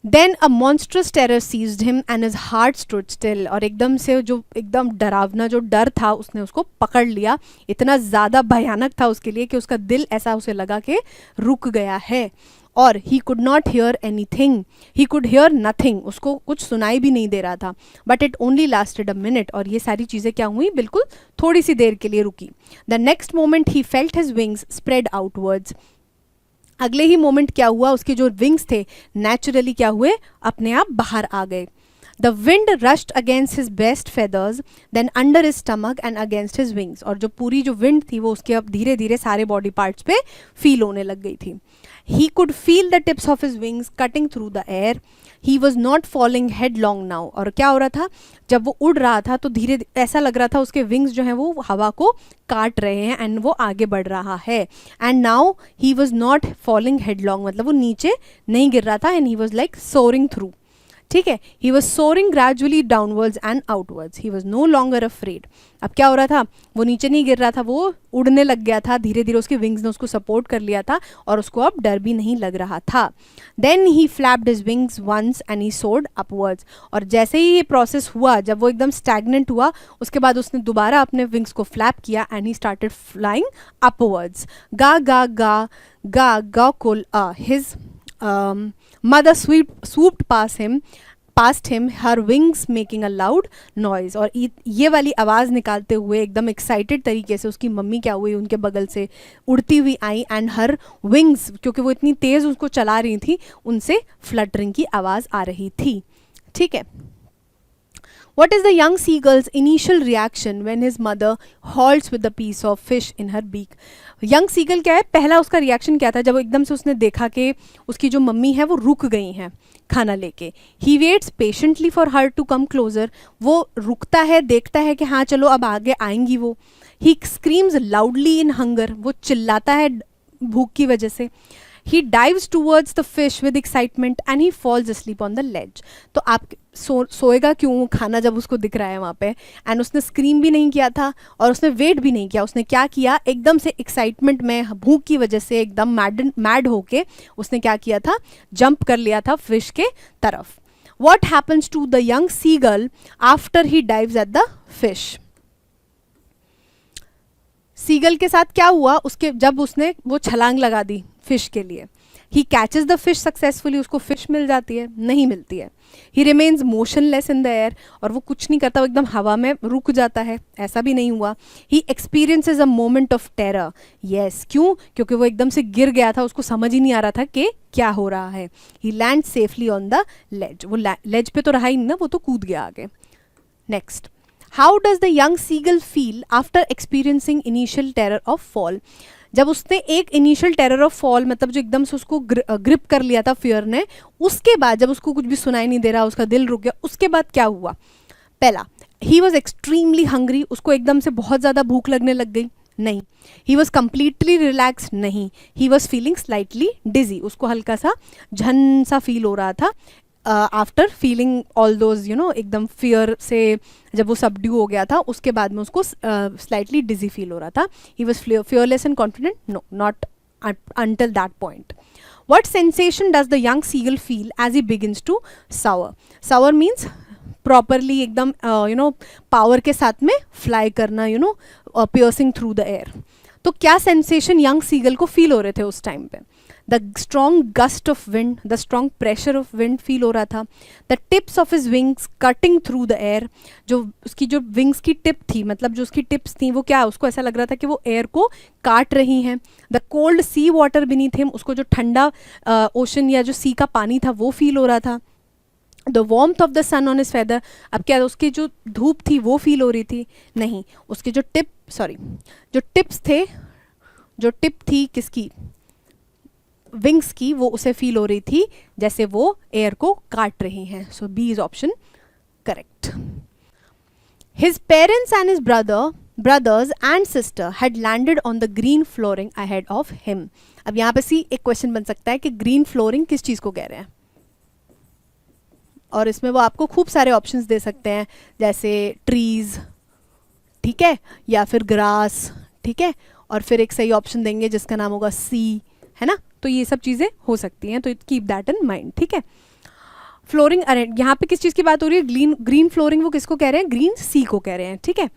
Then a monstrous terror seized him and his heart stood still. और एकदम से जो एकदम डरावना जो डर था उसने उसको पकड़ लिया. इतना ज़्यादा भयानक था उसके लिए कि उसका दिल ऐसा उसे लगा कि रुक गया है. और he could not here any thing, he could hair nothing, उसको कुछ सुनाई भी नहीं दे रहा था. But it only lasted a minute. और ये सारी चीज़ें क्या हुई, बिल्कुल थोड़ी सी देर के लिए रुकी. The next moment he felt his wings spread outwards. अगले ही मोमेंट क्या हुआ, उसके जो विंग्स थे नेचुरली क्या हुए, अपने आप बाहर आ गए. The wind rushed against his breast feathers, then under his stomach and against his wings. और जो पूरी जो विंड थी वो उसके अब धीरे धीरे सारे बॉडी पार्ट्स पे फील होने लग गई थी. He could feel the tips of his wings cutting through the air. He was not falling headlong now. और क्या हो रहा था, जब वो उड़ रहा था तो धीरे ऐसा लग रहा था उसके विंग्स जो हैं वो हवा को काट रहे हैं, एंड वो आगे बढ़ रहा है. And now he was not falling headlong, मतलब वो नीचे नहीं गिर रहा था, and he was like soaring through. ठीक है. He was soaring gradually downwards and outwards. He was no longer afraid. अब क्या हो रहा था, वो नीचे नहीं गिर रहा था, वो उड़ने लग गया था धीरे धीरे. उसके विंग्स ने उसको सपोर्ट कर लिया था और उसको अब डर भी नहीं लग रहा था. Then he flapped his wings once and he soared upwards. और जैसे ही ये प्रोसेस हुआ, जब वो एकदम स्टैग्नेंट हुआ, उसके बाद उसने दोबारा अपने विंग्स को फ्लैप किया and he started flying upwards. गा गा गा गा गा कुल his mother swooped past him, her wings making a loud noise. और ये वाली आवाज़ निकालते हुए एकदम एक्साइटेड तरीके से उसकी मम्मी क्या हुई, उनके बगल से उड़ती हुई आई, एंड हर विंग्स, क्योंकि वो इतनी तेज़ उसको चला रही थी, उनसे फ्लटरिंग की आवाज़ आ रही थी. ठीक है. What is the young seagull's initial reaction when his mother halts with the piece of fish in her beak? Young seagull क्या है, पहला उसका रिएक्शन क्या था जब एकदम से उसने देखा कि उसकी जो मम्मी है वो रुक गई हैं खाना लेके. He waits patiently for her to come closer. वो रुकता है, देखता है कि हाँ चलो अब आगे आएंगी वो. ही स्क्रीम्स लाउडली इन हंगर. वो चिल्लाता है भूख की वजह से. He dives towards the fish with excitement and he falls asleep on the ledge. तो आप सोएगा क्यों, खाना जब उसको दिख रहा है वहाँ पे. एंड उसने स्क्रीम भी नहीं किया था और उसने वेट भी नहीं किया. उसने क्या किया, एकदम से एक्साइटमेंट में, भूख की वजह से एकदम मैड होके उसने क्या किया था, जंप कर लिया था फिश के तरफ. What happens to the young seagull after he dives at the fish? Seagull के साथ क्या हुआ, उसके जब उसने वो छलांग लगा दी फिश के लिए. ही कैचेज द फिश सक्सेसफुली, उसको फिश मिल जाती है, नहीं मिलती है. ही remains motionless in the air, और वो कुछ नहीं करता, वो एकदम हवा में रुक जाता है, ऐसा भी नहीं हुआ. He experiences a moment of terror. Yes, क्यों? क्योंकि वो एकदम से गिर गया था, उसको समझ ही नहीं आ रहा था कि क्या हो रहा है. He land safely on the ledge. वो लेज पे तो रहा ही नहीं ना, वो तो कूद गया आगे. Next, how does the young seagull feel after experiencing initial terror of fall. जब उसने एक इनिशियल टेरर ऑफ फॉल, मतलब जो एकदम से उसको ग्रिप कर लिया था फियर ने, उसके बाद जब उसको कुछ भी सुनाई नहीं दे रहा, उसका दिल रुक गया, उसके बाद क्या हुआ? पहला, ही वॉज एक्सट्रीमली हंग्री, उसको एकदम से बहुत ज़्यादा भूख लगने लग गई, नहीं. ही वॉज कम्प्लीटली रिलैक्स, नहीं. ही वॉज फीलिंग स्लाइटली डिजी, उसको हल्का सा झन सा फील हो रहा था आफ्टर फीलिंग ऑल दोज एकदम फियर से जब वो सबड्यू हो गया था, उसके बाद में उसको स्लाइटली डिजी फील हो रहा था. He was fearless and confident, no, not until that point. What sensation does the young seagull feel as he begins to soar? Soar means properly एकदम पावर के साथ में फ्लाई करना, piercing through the air. तो क्या sensation young seagull को feel हो रहे थे उस टाइम पे? The strong gust of wind, the strong pressure of wind feel हो रहा था. The tips of his wings cutting through the air, जो उसकी जो विंग्स की टिप थी, मतलब जो उसकी टिप्स थी, वो क्या, उसको ऐसा लग रहा था कि वो एयर को काट रही हैं. The cold sea water beneath him, उसको जो ठंडा ओशन या जो सी का पानी था वो फील हो रहा था. The warmth of the sun on his feather, अब क्या उसकी जो धूप थी वो फील हो रही थी? नहीं. उसके जो टिप्स थे, जो टिप थी किसकी, विंग्स की, वो उसे फील हो रही थी जैसे वो एयर को काट रही हैं. So B is option correct. His parents and his brothers and sister had landed on the green flooring ahead of him. अब यहाँ पे एक क्वेश्चन बन सकता है कि ग्रीन फ्लोरिंग किस चीज़ को कह रहे हैं, और इसमें वो आपको खूब सारे ऑप्शंस दे सकते हैं, जैसे ट्रीज, ठीक है, या फिर ग्रास, ठीक है, और फिर एक सही ऑप्शन देंगे जिसका नाम होगा सी, है ना. तो ये सब चीज़ें हो सकती हैं, तो कीप दैट इन माइंड, ठीक है. फ्लोरिंग, अरे यहाँ पे किस चीज़ की बात हो रही है? ग्रीन फ्लोरिंग वो किसको कह रहे हैं? ग्रीन सी को कह रहे हैं, ठीक है.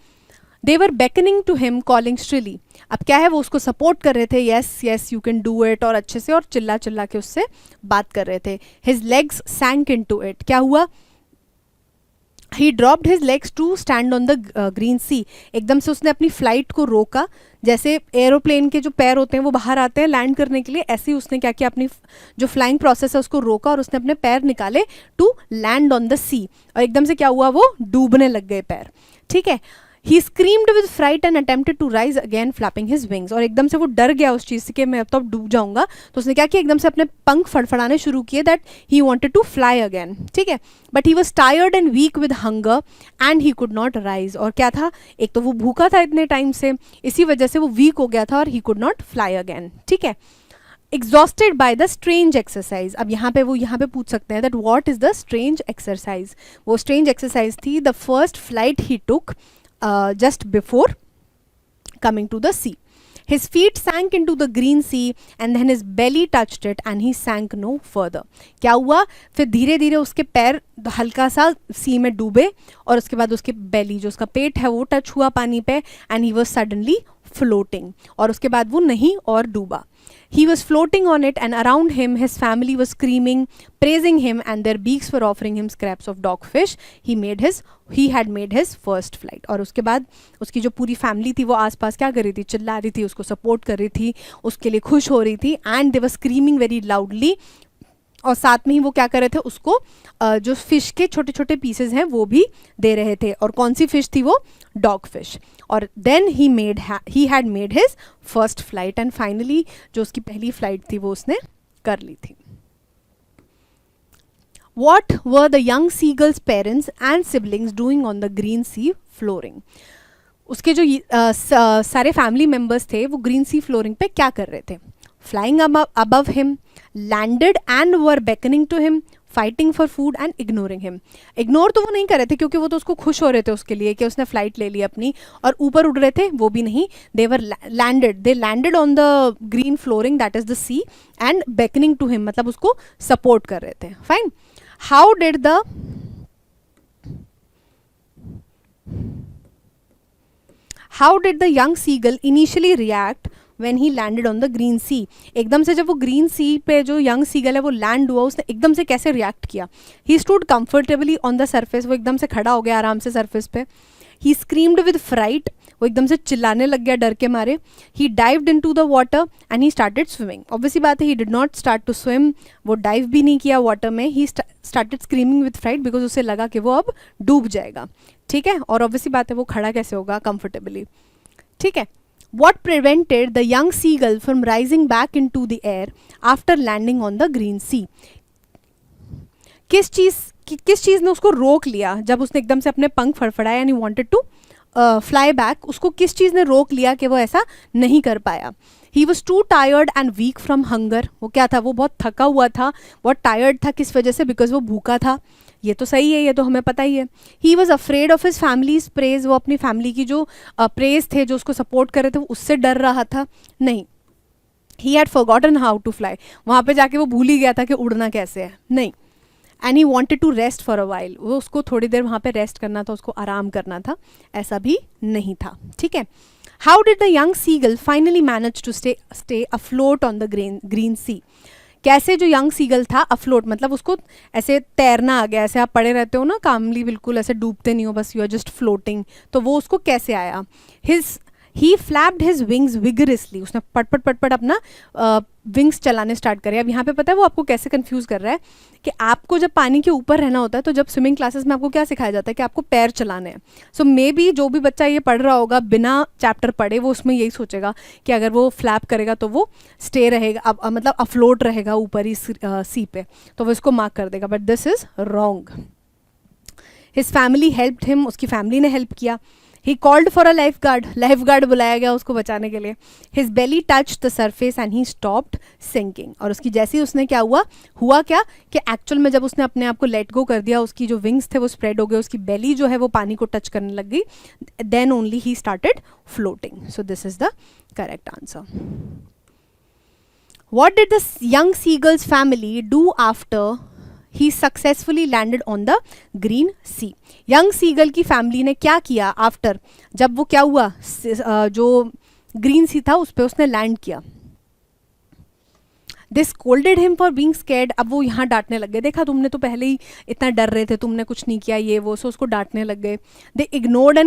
दे वर beckoning टू हिम कॉलिंग श्रिली. अब क्या है, वो उसको सपोर्ट कर रहे थे, yes yes you can do it, और अच्छे से और चिल्ला चिल्ला के उससे बात कर रहे थे. His legs sank into it, क्या हुआ? He dropped his legs to stand on the green sea. एकदम से उसने अपनी फ्लाइट को रोका, जैसे एरोप्लेन के जो पैर होते हैं वो बाहर आते हैं लैंड करने के लिए, ऐसे ही उसने क्या किया, अपनी जो फ्लाइंग प्रोसेस है उसको रोका और उसने अपने पैर निकाले टू लैंड ऑन द सी, और एकदम से क्या हुआ, वो डूबने लग गए पैर, ठीक है. He screamed with fright and attempted to rise again, flapping his wings. और एकदम से वो डर गया उस चीज़ से कि मैं अब तो डूब जाऊंगा, तो उसने क्या किया, एकदम से अपने पंख फड़फड़ाने शुरू किए, that he wanted to fly again, ठीक है. But he was tired and weak with hunger and he could not rise. और क्या था, एक तो वो भूखा था इतने टाइम से, इसी वजह से वो वीक हो गया था और he could not fly again, ठीक है. Exhausted by the strange exercise. अब यहाँ पे पूछ सकते हैं that what is the strange exercise. वो strange exercise थी the first flight he took just before coming to the sea. His feet sank into the green sea and then his belly touched it and he sank no further. क्या हुआ, फिर धीरे धीरे उसके पैर हल्का सा सी में डूबे और उसके बाद उसके बेली, जो उसका पेट है, वो टच हुआ पानी पे, and he was suddenly floating. और उसके बाद वो नहीं और डूबा. He was floating on it and around him his family was screaming, praising him, and their beaks were offering him scraps of dogfish. He had made his first flight. और उसके बाद उसकी जो पूरी फैमिली थी वो आसपास क्या कर रही थी, चिल्ला रही थी, उसको सपोर्ट कर रही थी, उसके लिए खुश हो रही थी, and they were screaming very loudly. और साथ में ही वो क्या कर रहे थे, उसको जो फिश के छोटे छोटे पीसेज हैं वो भी दे रहे थे. और कौन सी फिश थी वो? Dog fish. और then he had made his first flight, and finally जो उसकी पहली फ्लाइट थी वो उसने कर ली थी. What were the young seagull's parents and siblings doing on the green sea flooring? उसके जो सारे फैमिली मेम्बर्स थे वो ग्रीन सी फ्लोरिंग पे क्या कर रहे थे? Flying above him, landed and were beckoning to him, fighting for food and ignoring him. Ignore तो वो नहीं कर रहे थे क्योंकि वो तो उसको खुश हो रहे थे उसके लिए कि उसने फ्लाइट ले ली अपनी, और ऊपर उड़ रहे थे वो भी नहीं. they landed on the green flooring, that is the sea, and beckoning to him, मतलब उसको सपोर्ट कर रहे थे. Fine. How did the young seagull initially react when he landed on the green sea. एकदम से जब वो ग्रीन सी पे जो यंग सीगल है वो लैंड हुआ, उसने एकदम से कैसे रिएक्ट किया। He stood comfortably on the surface, वो एकदम से खड़ा हो गया आराम से सरफेस पे। ही स्क्रीम्ड विद फ्राइट, वो एकदम से चिल्लाने लग गया डर के मारे। He dived into the water and he started swimming. Obviously बात है, he did not start to swim, वो डाइव भी नहीं किया वाटर में। He started screaming with fright because उसे लगा कि वो अब डूब जाएगा, ठीक है। और ऑब्वियसली बात है वो खड़ा कैसे होगा कंफर्टेबली, ठीक है। What prevented the young seagull from rising back into the air after landing on the green sea? किस चीज़ ने उसको रोक लिया जब उसने एकदम से अपने पंख फड़फड़ाए and he wanted to fly back, उसको किस चीज़ ने रोक लिया कि वो ऐसा नहीं कर पाया। He was too tired and weak from hunger, वो क्या था, वो बहुत थका हुआ था, बहुत टायर्ड था, किस वजह से, बिकॉज वो भूखा था। ये तो सही है, ये तो हमें पता ही है। He was afraid of his families praise, वो अपनी फैमिली की जो प्रेज थे, जो उसको सपोर्ट कर रहे थे, वो उससे डर रहा था। नहीं, he had forgotten how to fly, वहाँ पे जाके वो भूल ही गया था कि उड़ना कैसे है। नहीं, and he wanted to rest for a while, वो उसको थोड़ी देर वहाँ पे रेस्ट करना था, उसको आराम करना था, ऐसा भी नहीं था, ठीक है। How did the young seagull finally manage to stay afloat on the green sea. कैसे जो यंग सीगल था अफ्लोट, मतलब उसको ऐसे तैरना आ गया, ऐसे आप पड़े रहते हो ना कामली, बिल्कुल ऐसे डूबते नहीं हो, बस यू आर जस्ट फ्लोटिंग, तो वो उसको कैसे आया। ही फ्लैप्ड हिज विंग्स विगरसली, उसने पट पट अपना विंग्स चलाने स्टार्ट करे। अब यहाँ पे पता है वो आपको कैसे कंफ्यूज कर रहा है कि आपको जब पानी के ऊपर रहना होता है तो जब स्विमिंग क्लासेस में आपको क्या सिखाया जाता है कि आपको पैर चलाने हैं। सो मे बी जो भी बच्चा ये पढ़ रहा होगा बिना चैप्टर पढ़े, वो उसमें यही सोचेगा कि अगर वो फ्लैप करेगा तो वो स्टे रहेगा, मतलब अफ्लोट रहेगा ऊपर ही सी पे, तो वो इसको मार्क कर देगा, but this is wrong. His family helped him, उसकी फैमिली ने हेल्प किया। He called for a lifeguard बुलाया गया उसको बचाने के लिए। His belly touch the surface and he stopped sinking, और उसकी जैसे ही उसने क्या हुआ क्या कि एक्चुअल में जब उसने अपने आप को लेट गो कर दिया, उसकी जो विंग्स थे वो स्प्रेड हो गए, उसकी बेली जो है वो पानी को टच करने लग गई, then only he started floating. So this is the correct answer. What did the young seagull's family do after he successfully landed on the green sea? Young seagull की फैमिली ने क्या किया आफ्टर, जब वो क्या हुआ, जो ग्रीन सी था उस पर उसने लैंड किया। They scolded him for being scared, अब वो यहाँ डांटने लग गए, देखा तुमने तो पहले ही इतना डर रहे थे, तुमने कुछ नहीं किया, ये वो, सो उसको डांटने लग गए। They ignored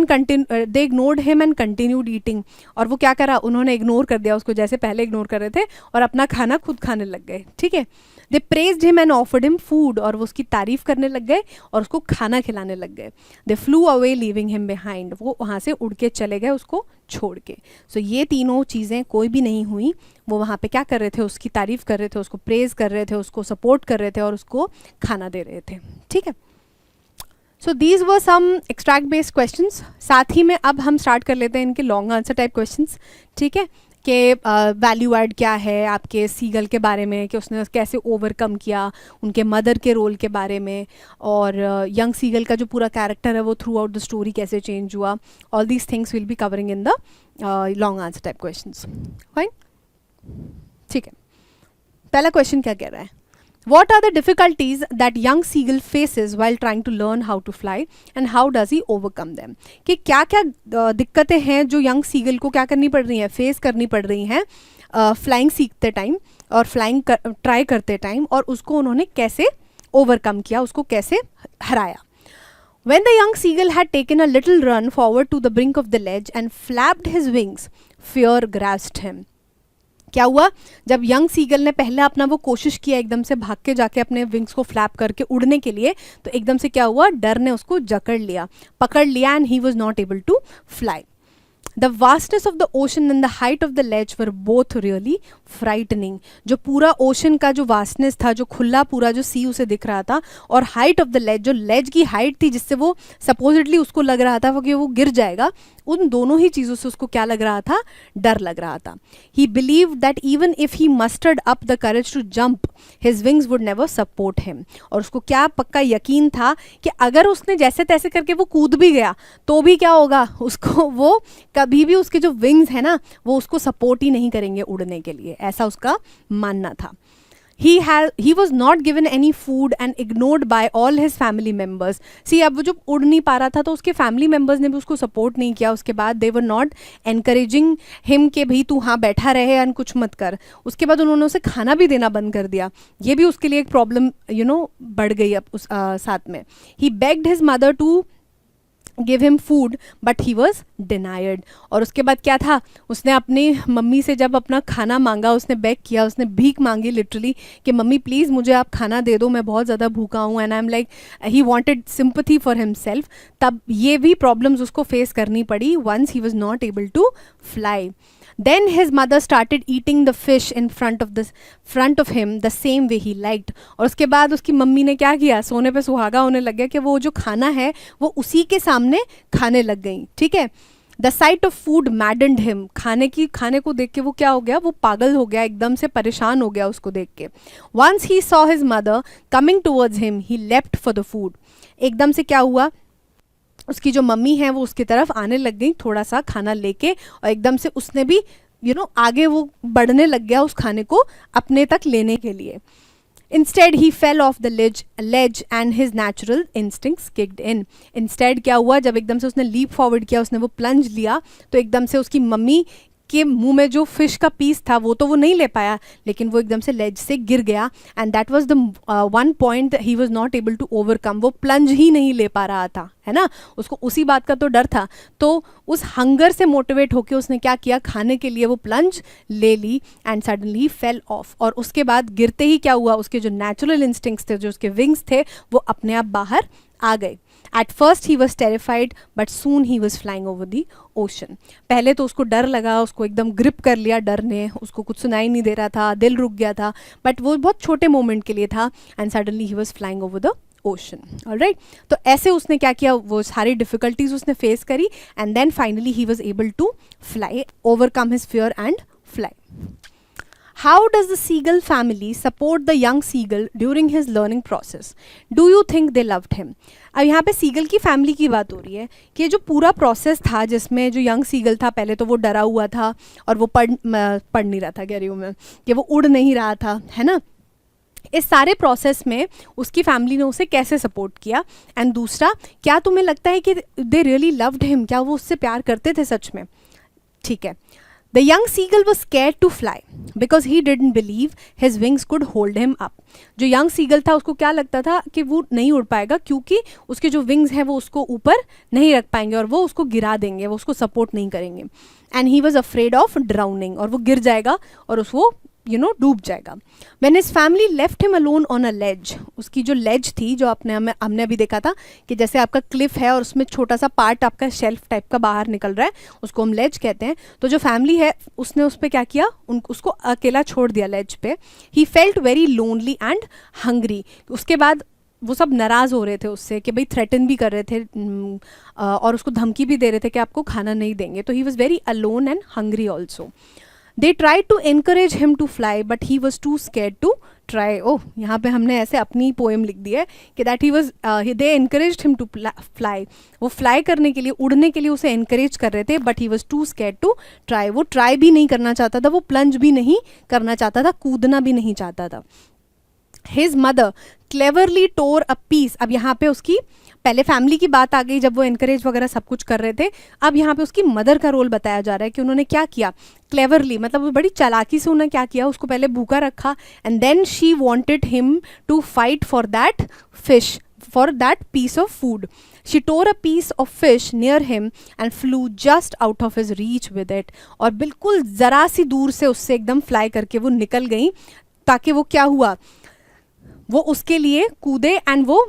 him and continued eating, और वो क्या करा, उन्होंने इग्नोर कर दिया उसको, जैसे पहले इग्नोर कर रहे थे, और अपना खाना खुद खाने लग गए, ठीक है। They praised him and offered him food, और वो उसकी तारीफ करने लग गए और उसको खाना खिलाने लग गए। दे flu away leaving him behind, वो वहाँ से उड़ के चले गए उसको छोड़ के। सो ये तीनों चीज़ें कोई भी नहीं हुई, वो वहाँ पे क्या कर रहे थे, उसकी तारीफ कर रहे थे, उसको प्रेज कर रहे थे, उसको सपोर्ट कर रहे थे और उसको खाना दे रहे थे, ठीक है। So these were some extract based questions. साथ ही में अब हम स्टार्ट कर लेते हैं इनके लॉन्ग आंसर टाइप क्वेश्चंस, ठीक है, कि वैल्यू ऐड क्या है आपके सीगल के बारे में, कि उसने कैसे ओवरकम किया, उनके मदर के रोल के बारे में, और यंग सीगल का जो पूरा कैरेक्टर है वो थ्रू आउट द स्टोरी कैसे चेंज हुआ। All these things will be covering in the long answer type questions, fine, ठीक है। पहला क्वेश्चन क्या कह रहा है, What are the difficulties that young seagull faces while trying to learn how to fly and how does he overcome them? कि क्या क्या दिक्कतें हैं जो यंग सीगल को क्या करनी पड़ रही हैं, फेस करनी पड़ रही हैं फ्लाइंग सीखते टाइम और फ्लाइंग ट्राई करते टाइम, और उसको उन्होंने कैसे ओवरकम किया, उसको कैसे हराया। When the young seagull had taken a little run forward to the brink of the ledge and flapped his wings, fear grasped him. क्या हुआ, जब यंग सीगल ने पहले अपना वो कोशिश किया एकदम से भाग के जाके अपने विंग्स को फ्लैप करके उड़ने के लिए, तो एकदम से क्या हुआ, डर ने उसको पकड़ लिया and he was not able to fly. The vastness of the ocean and the height of the ledge were both really frightening. जो पूरा ओशन का जो वास्टनेस था, जो खुला पूरा जो सी उसे दिख रहा था, और हाइट ऑफ द लेज, जो लेज की हाइट थी जिससे वो सपोजिटली उसको लग रहा था कि वो गिर जाएगा, उन दोनों ही चीज़ों से उसको क्या लग रहा था, डर लग रहा था। He believed that even if he mustered up the courage to jump, his wings would never support him. और उसको क्या पक्का यकीन था कि अगर उसने जैसे तैसे करके वो कूद भी गया तो भी क्या होगा, उसको वो कभी भी उसके जो विंग्स है ना वो उसको सपोर्ट ही नहीं करेंगे उड़ने के लिए, ऐसा उसका मानना था। he was not given any food and ignored by all his family members. See, अब वो जब उड़ नहीं पा रहा था तो उसके फैमिली मेम्बर्स ने भी उसको सपोर्ट नहीं किया. उसके बाद दे वर नॉट एनकरेजिंग हिम कि भाई तू हाँ बैठा रहे एंड कुछ मत कर. उसके बाद उन्होंने उसे खाना भी देना बंद कर दिया. ये भी उसके लिए एक प्रॉब्लम बढ़ गई अब उस साथ में. ही begged his mother to give him food but he was denied. और उसके बाद क्या था, उसने अपनी मम्मी से जब अपना खाना मांगा, उसने बेग किया, उसने भीख मांगी लिटरली कि मम्मी प्लीज़ मुझे आप खाना दे दो, मैं बहुत ज़्यादा भूखा हूँ. And I am like, he wanted sympathy for himself. तब ये भी प्रॉब्लम्स उसको फेस करनी पड़ी once he was not able to fly. Then his mother started eating the fish in front of him the same way he liked. और उसके बाद उसकी मम्मी ने क्या किया, सोने पे सुहागा होने लग गया कि वो जो खाना है वो उसी के सामने खाने लग गई. ठीक है. The sight of food maddened him. खाने को देख के वो क्या हो गया, वो पागल हो गया, एकदम से परेशान हो गया उसको देख के. Once he saw his mother coming towards him, he leapt for the food. एकदम से क्या हुआ, उसकी जो मम्मी है वो उसकी तरफ आने लग गई थोड़ा सा खाना लेके, और एकदम से उसने भी आगे वो बढ़ने लग गया उस खाने को अपने तक लेने के लिए. Instead he fell off the ledge and his natural instincts kicked in. Instead क्या हुआ, जब एकदम से उसने leap forward किया, उसने वो plunge लिया, तो एकदम से उसकी मम्मी के मुंह में जो फिश का पीस था वो तो वो नहीं ले पाया, लेकिन वो एकदम से लेज से गिर गया. And that was the one point he was not able to overcome. वो प्लंज ही नहीं ले पा रहा था, है ना. उसको उसी बात का तो डर था. तो उस हंगर से मोटिवेट होकर उसने क्या किया, खाने के लिए वो प्लंज ले ली एंड सडनली फेल ऑफ. और उसके बाद गिरते ही क्या हुआ, उसके जो नेचुरल इंस्टिंक्ट्स थे, जो उसके विंग्स थे, वो अपने आप बाहर आ गए. At first he was terrified, but soon he was flying over the ocean. पहले तो उसको डर लगा, उसको एकदम ग्रिप कर लिया डर ने, उसको कुछ सुनाई नहीं दे रहा था, दिल रुक गया था, बट वो बहुत छोटे मोमेंट के लिए था. And suddenly he was flying over the ocean. Alright, तो ऐसे उसने क्या किया, वो सारी डिफिकल्टीज उसने फेस करी, and then finally he was able to fly, overcome his fear and fly. How does the seagull family support the young seagull during his learning process? Do you think they loved him? अब यहाँ पे seagull की family की बात हो रही है कि जो पूरा प्रोसेस था जिसमें जो यंग सीगल था, पहले तो वो डरा हुआ था और वो पढ़ नहीं रहा था, कह रही हूँ मैं कि वो उड़ नहीं रहा था, है ना. इस सारे प्रोसेस में उसकी फैमिली ने उसे कैसे सपोर्ट किया. एंड दूसरा, क्या तुम्हें लगता है कि दे रियली लव्ड हिम, क्या वो उससे प्यार करते थे सच में. ठीक है. The young seagull was scared to fly because he didn't believe his wings could hold him up. जो young seagull था उसको क्या लगता था कि वो नहीं उड़ पाएगा, क्योंकि उसके जो wings हैं वो उसको ऊपर नहीं रख पाएंगे और वो उसको गिरा देंगे, वो उसको सपोर्ट नहीं करेंगे. And he was afraid of drowning, और वो गिर जाएगा और उसको डूब जाएगा. When his family left him alone on a ledge, उसकी जो ledge थी, जो हमने अभी देखा था कि जैसे आपका क्लिफ है और उसमें छोटा सा पार्ट आपका शेल्फ टाइप का बाहर निकल रहा है, उसको हम ledge कहते हैं. तो जो फैमिली है उसने उस पर क्या किया, उसको अकेला छोड़ दिया ledge पे. He felt very lonely and hungry. उसके बाद वो सब नाराज़ हो रहे थे उससे कि भाई थ्रेटन भी कर रहे थे और उसको धमकी भी दे रहे थे कि आपको खाना नहीं देंगे. तो ही was very alone and hungry also. They tried to encourage him to fly, but he was too scared to try. Oh, यहाँ पे हमने ऐसे अपनी पोएम लिख दी है कि that he was they encouraged him to fly. वो फ्लाई करने के लिए, उड़ने के लिए उसे encourage कर रहे थे, but he was too scared to try. वो ट्राई भी नहीं करना चाहता था, वो प्लंज भी नहीं करना चाहता था, कूदना भी नहीं चाहता था. His mother cleverly tore a piece. अब यहाँ पे उसकी पहले फैमिली की बात आ गई जब वो एनकरेज वगैरह सब कुछ कर रहे थे. अब यहाँ पे उसकी मदर का रोल बताया जा रहा है कि उन्होंने क्या किया. क्लेवरली मतलब बड़ी चालाकी से उन्होंने क्या किया, उसको पहले भूखा रखा, and then she wanted him to fight for that fish, for that piece of food. She tore a piece of fish near him and flew just out of his reach with it. और बिल्कुल ज़रा सी दूर से उससे एकदम fly करके वो निकल गई, ताकि वो क्या हुआ, वो उसके लिए कूदे एंड वो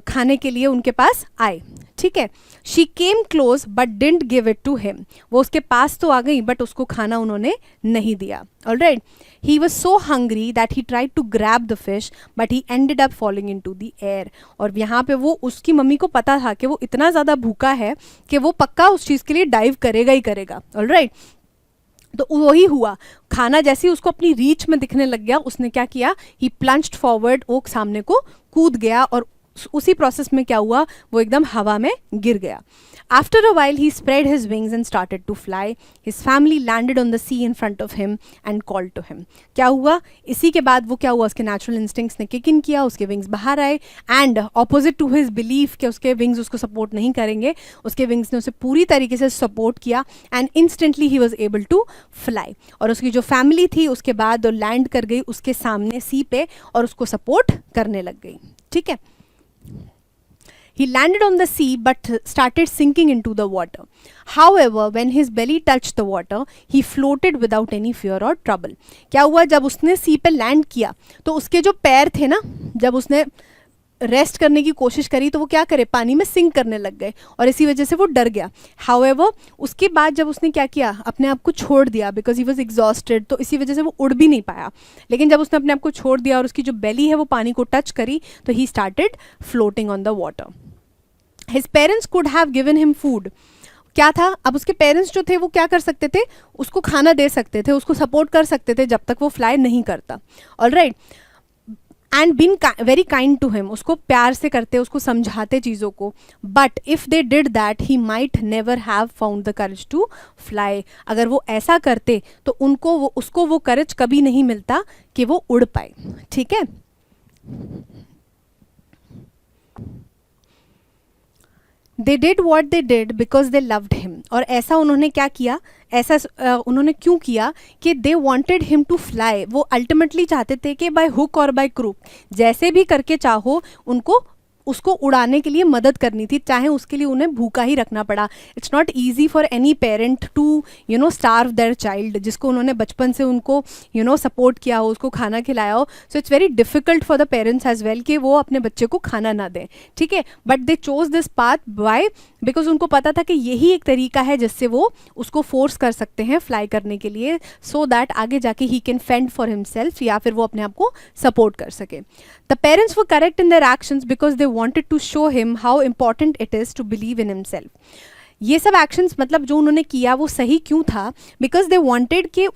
खाने के लिए उनके पास आए. ठीक है. She came close but didn't give it to him. वो उसके पास तो आ गई बट उसको खाना उन्होंने नहीं दिया. Alright. He was so hungry that he tried to grab the fish but he ended up falling into the air. और यहाँ पे वो उसकी मम्मी को पता था कि वो इतना ज़्यादा भूखा है कि वो पक्का उस चीज़ के लिए डाइव करेगा ही करेगा. ऑलराइट. तो वही हुआ, खाना जैसे ही उसको अपनी रीच में दिखने लग गया, उसने क्या किया, ही प्लंज्ड फॉरवर्ड, वो सामने को कूद गया और उसी प्रोसेस में क्या हुआ, वो एकदम हवा में गिर गया. After a while, he spread his wings and started to fly. His family landed on the sea in front of him and called to him. क्या हुआ, इसी के बाद वो क्या हुआ, उसके नेचुरल इंस्टिंक्ट्स ने किक इन किया, उसके विंग्स बाहर आए, and opposite to his belief कि उसके विंग्स उसको सपोर्ट नहीं करेंगे, उसके विंग्स ने उसे पूरी तरीके से सपोर्ट किया, and instantly he was able to fly. और उसकी जो फैमिली थी उसके बाद वो लैंड कर गई उसके सामने सी पे और उसको सपोर्ट करने लग गई. ठीक है. He landed on the sea but started sinking into the water. However, when his belly touched the water, he floated without any fear or trouble. क्या हुआ, जब उसने सी पे लैंड किया तो उसके जो पैर थे ना, जब उसने रेस्ट करने की कोशिश करी तो वो क्या करे, पानी में सिंक करने लग गए और इसी वजह से वो डर गया. हाउएवर, उसके बाद जब उसने क्या किया, अपने आप को छोड़ दिया, बिकॉज ही वॉज एग्जॉस्टेड, तो इसी वजह से वो उड़ भी नहीं पाया. लेकिन जब उसने अपने आप को छोड़ दिया और उसकी जो बेली है वो पानी को टच करी तो ही started floating on the water. His parents could have given him food. क्या था, अब उसके पेरेंट्स जो थे वो क्या कर सकते थे, उसको खाना दे सकते थे, उसको सपोर्ट कर सकते थे जब तक वो फ्लाई नहीं करता. Alright. And been very kind to him, उसको प्यार से करते, उसको समझाते चीज़ों को. But if they did that he might never have found the courage to fly. अगर वो ऐसा करते तो उसको वो करेज कभी नहीं मिलता कि वो उड़ पाए. ठीक है. They did what they did because they loved him. और ऐसा उन्होंने क्या किया, ऐसा उन्होंने क्यों किया कि they wanted him to fly. वो अल्टीमेटली चाहते थे कि by hook और by crook, जैसे भी करके चाहो उनको उसको उड़ाने के लिए मदद करनी थी, चाहे उसके लिए उन्हें भूखा ही रखना पड़ा. It's not easy for any parent to starve their child, जिसको उन्होंने बचपन से उनको सपोर्ट किया हो, उसको खाना खिलाया हो. So it's very difficult for the parents as well कि वो अपने बच्चे को खाना ना दें. ठीक है. But they chose this path. Why? Because उनको पता था कि यही एक तरीका है जिससे वो उसको फोर्स कर सकते हैं फ्लाई करने के लिए, सो दैट आगे जाके he can fend for himself, या फिर वो अपने आप को सपोर्ट कर सके. The parents were correct in their actions because they wanted to show him how important it is to believe in himself. ये सब एक्शंस मतलब जो उन्होंने किया वो सही क्यों था, बिकॉज दे वांटेड कि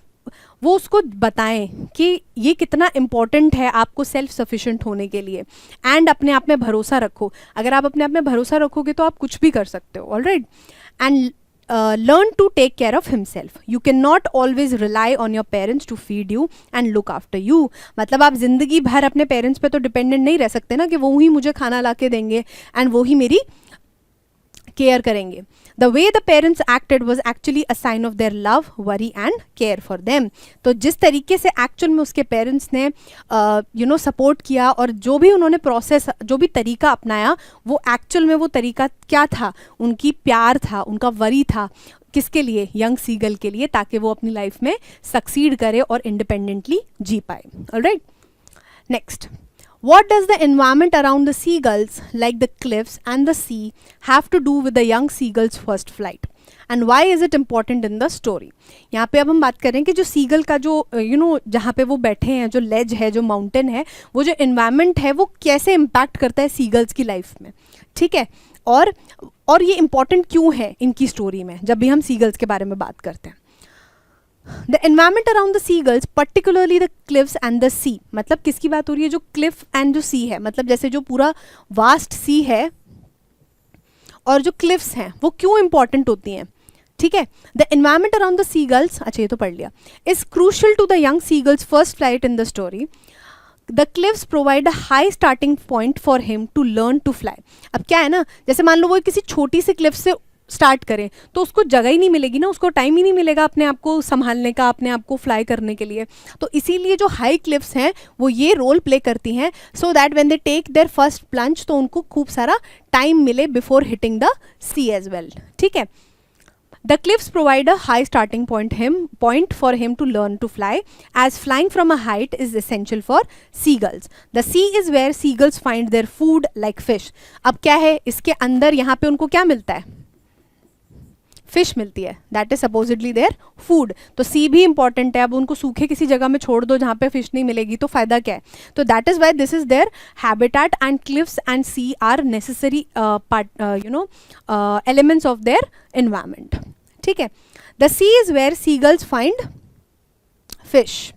वो उसको बताएं कि ये कितना इम्पॉर्टेंट है आपको सेल्फ सफिशिएंट होने के लिए, एंड अपने आप में भरोसा रखो. अगर आप अपने आप में भरोसा रखोगे तो आप कुछ भी कर सकते हो. Alright. And learn to take care of himself. You cannot always rely on your parents to feed you and look after you. मतलब आप जिंदगी भर अपने पेरेंट्स पे तो डिपेंडेंट नहीं रह सकते ना कि वो ही मुझे खाना ला के देंगे एंड वो ही मेरी केयर करेंगे. The way the parents acted was actually a sign of their love, worry and care for them. तो जिस तरीके से एक्चुअल में उसके पेरेंट्स ने सपोर्ट किया और जो भी उन्होंने प्रोसेस, जो भी तरीका अपनाया, वो एक्चुअल में वो तरीका क्या था, उनकी प्यार था, उनका वरी था. किसके लिए? यंग सीगल के लिए, ताकि वो अपनी लाइफ में सक्सीड करे और इंडिपेंडेंटली जी पाए. Alright. Next. What does the environment around the seagulls, like the cliffs and the sea, have to do with the young seagull's first flight? And why is it important in the story? यहाँ पे अब हम बात करें कि जो seagull का जो जहाँ पे वो बैठे हैं, जो लेज है, जो माउंटेन है, वो जो एनवायरनमेंट है वो कैसे इम्पैक्ट करता है सीगल्स की लाइफ में. ठीक है. और ये इम्पॉर्टेंट क्यों है इनकी स्टोरी में जब भी हम सीगल्स के बारे में बात करते हैं. The environment around the seagulls, particularly the cliffs and the sea, मतलब किसकी बात हो रही है? जो cliff and जो sea है, मतलब जैसे जो पूरा vast sea है और जो cliffs हैं वो क्यों important होती हैं. ठीक है. The environment around the seagulls, अच्छा ये तो पढ़ लिया, is crucial to the young seagulls first flight in the story. The cliffs provide a high starting point for him to learn to fly. अब क्या है ना, जैसे मान लो वो किसी छोटी सी क्लिफ से स्टार्ट करें तो उसको जगह ही नहीं मिलेगी ना, उसको टाइम ही नहीं मिलेगा अपने आप को संभालने का, अपने आप को फ्लाई करने के लिए. तो इसीलिए जो हाई क्लिफ्स हैं वो ये रोल प्ले करती हैं, so that when they take their first plunge तो उनको खूब सारा टाइम मिले before hitting the sea as well. ठीक है. The cliffs provide a high starting point for him to learn to fly, as flying from a height is essential for seagulls. The sea is where seagulls find their food like fish. अब क्या है, इसके अंदर यहाँ पे उनको क्या मिलता है? फिश मिलती है. That is supposedly their food. तो सी भी इंपॉर्टेंट है. अब उनको सूखे किसी जगह में छोड़ दो जहाँ पे फिश नहीं मिलेगी तो फायदा क्या है? तो that is why this is their habitat, and cliffs and sea are necessary elements of their environment. ठीक है. The sea is where seagulls find fish.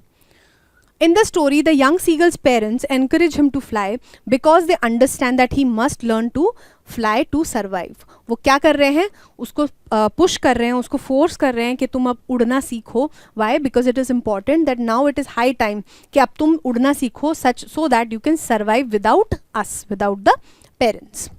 In the story, the young seagull's parents encourage him to fly because they understand that he must learn to fly to survive. वो क्या कर रहे हैं, उसको push कर रहे हैं, उसको फोर्स कर रहे हैं कि तुम अब उड़ना सीखो. Why? Because it is important that now it is high time कि अब तुम उड़ना सीखो, such so that you can survive without us, without the parents.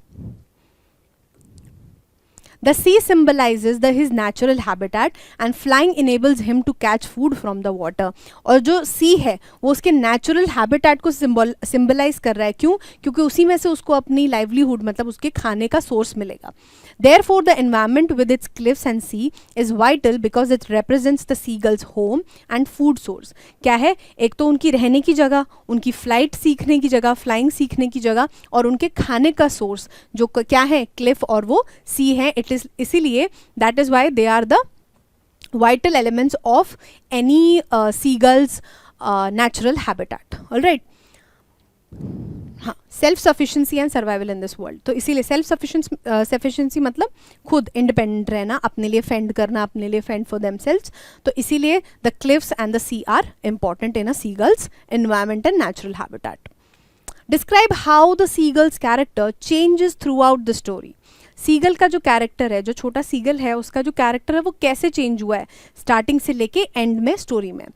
The sea symbolizes his natural habitat and flying enables him to catch food from the water. और जो sea है वो उसके natural habitat को symbolize कर रहा है. क्यों? क्योंकि उसी में से उसको अपनी livelihood मतलब उसके खाने का source मिलेगा. Therefore, the environment with its cliffs and sea is vital because it represents the seagull's home and food source. क्या है? एक तो उनकी रहने की जगह, उनकी फ्लाइट सीखने की जगह, फ्लाइंग सीखने की जगह, और उनके खाने का सोर्स जो क्या है, क्लिफ और वो सी है. इट इज इसीलिए that is why they are the vital elements of any seagulls natural habitat. Alright. हाँ, self sufficiency and survival in this world. तो इसीलिए सेल्फ सफिशिएंसी मतलब खुद इंडिपेंडेंट रहना, अपने लिए फेंड करना, अपने लिए फेंड फॉर देमसेल्व्स. तो इसीलिए the cliffs and the sea are important in a seagull's environment and natural habitat. Describe how the seagull's character changes throughout the story. Seagull का जो कैरेक्टर है, जो छोटा सीगल है, उसका जो कैरेक्टर है वो कैसे चेंज हुआ है स्टार्टिंग से लेके एंड में स्टोरी में.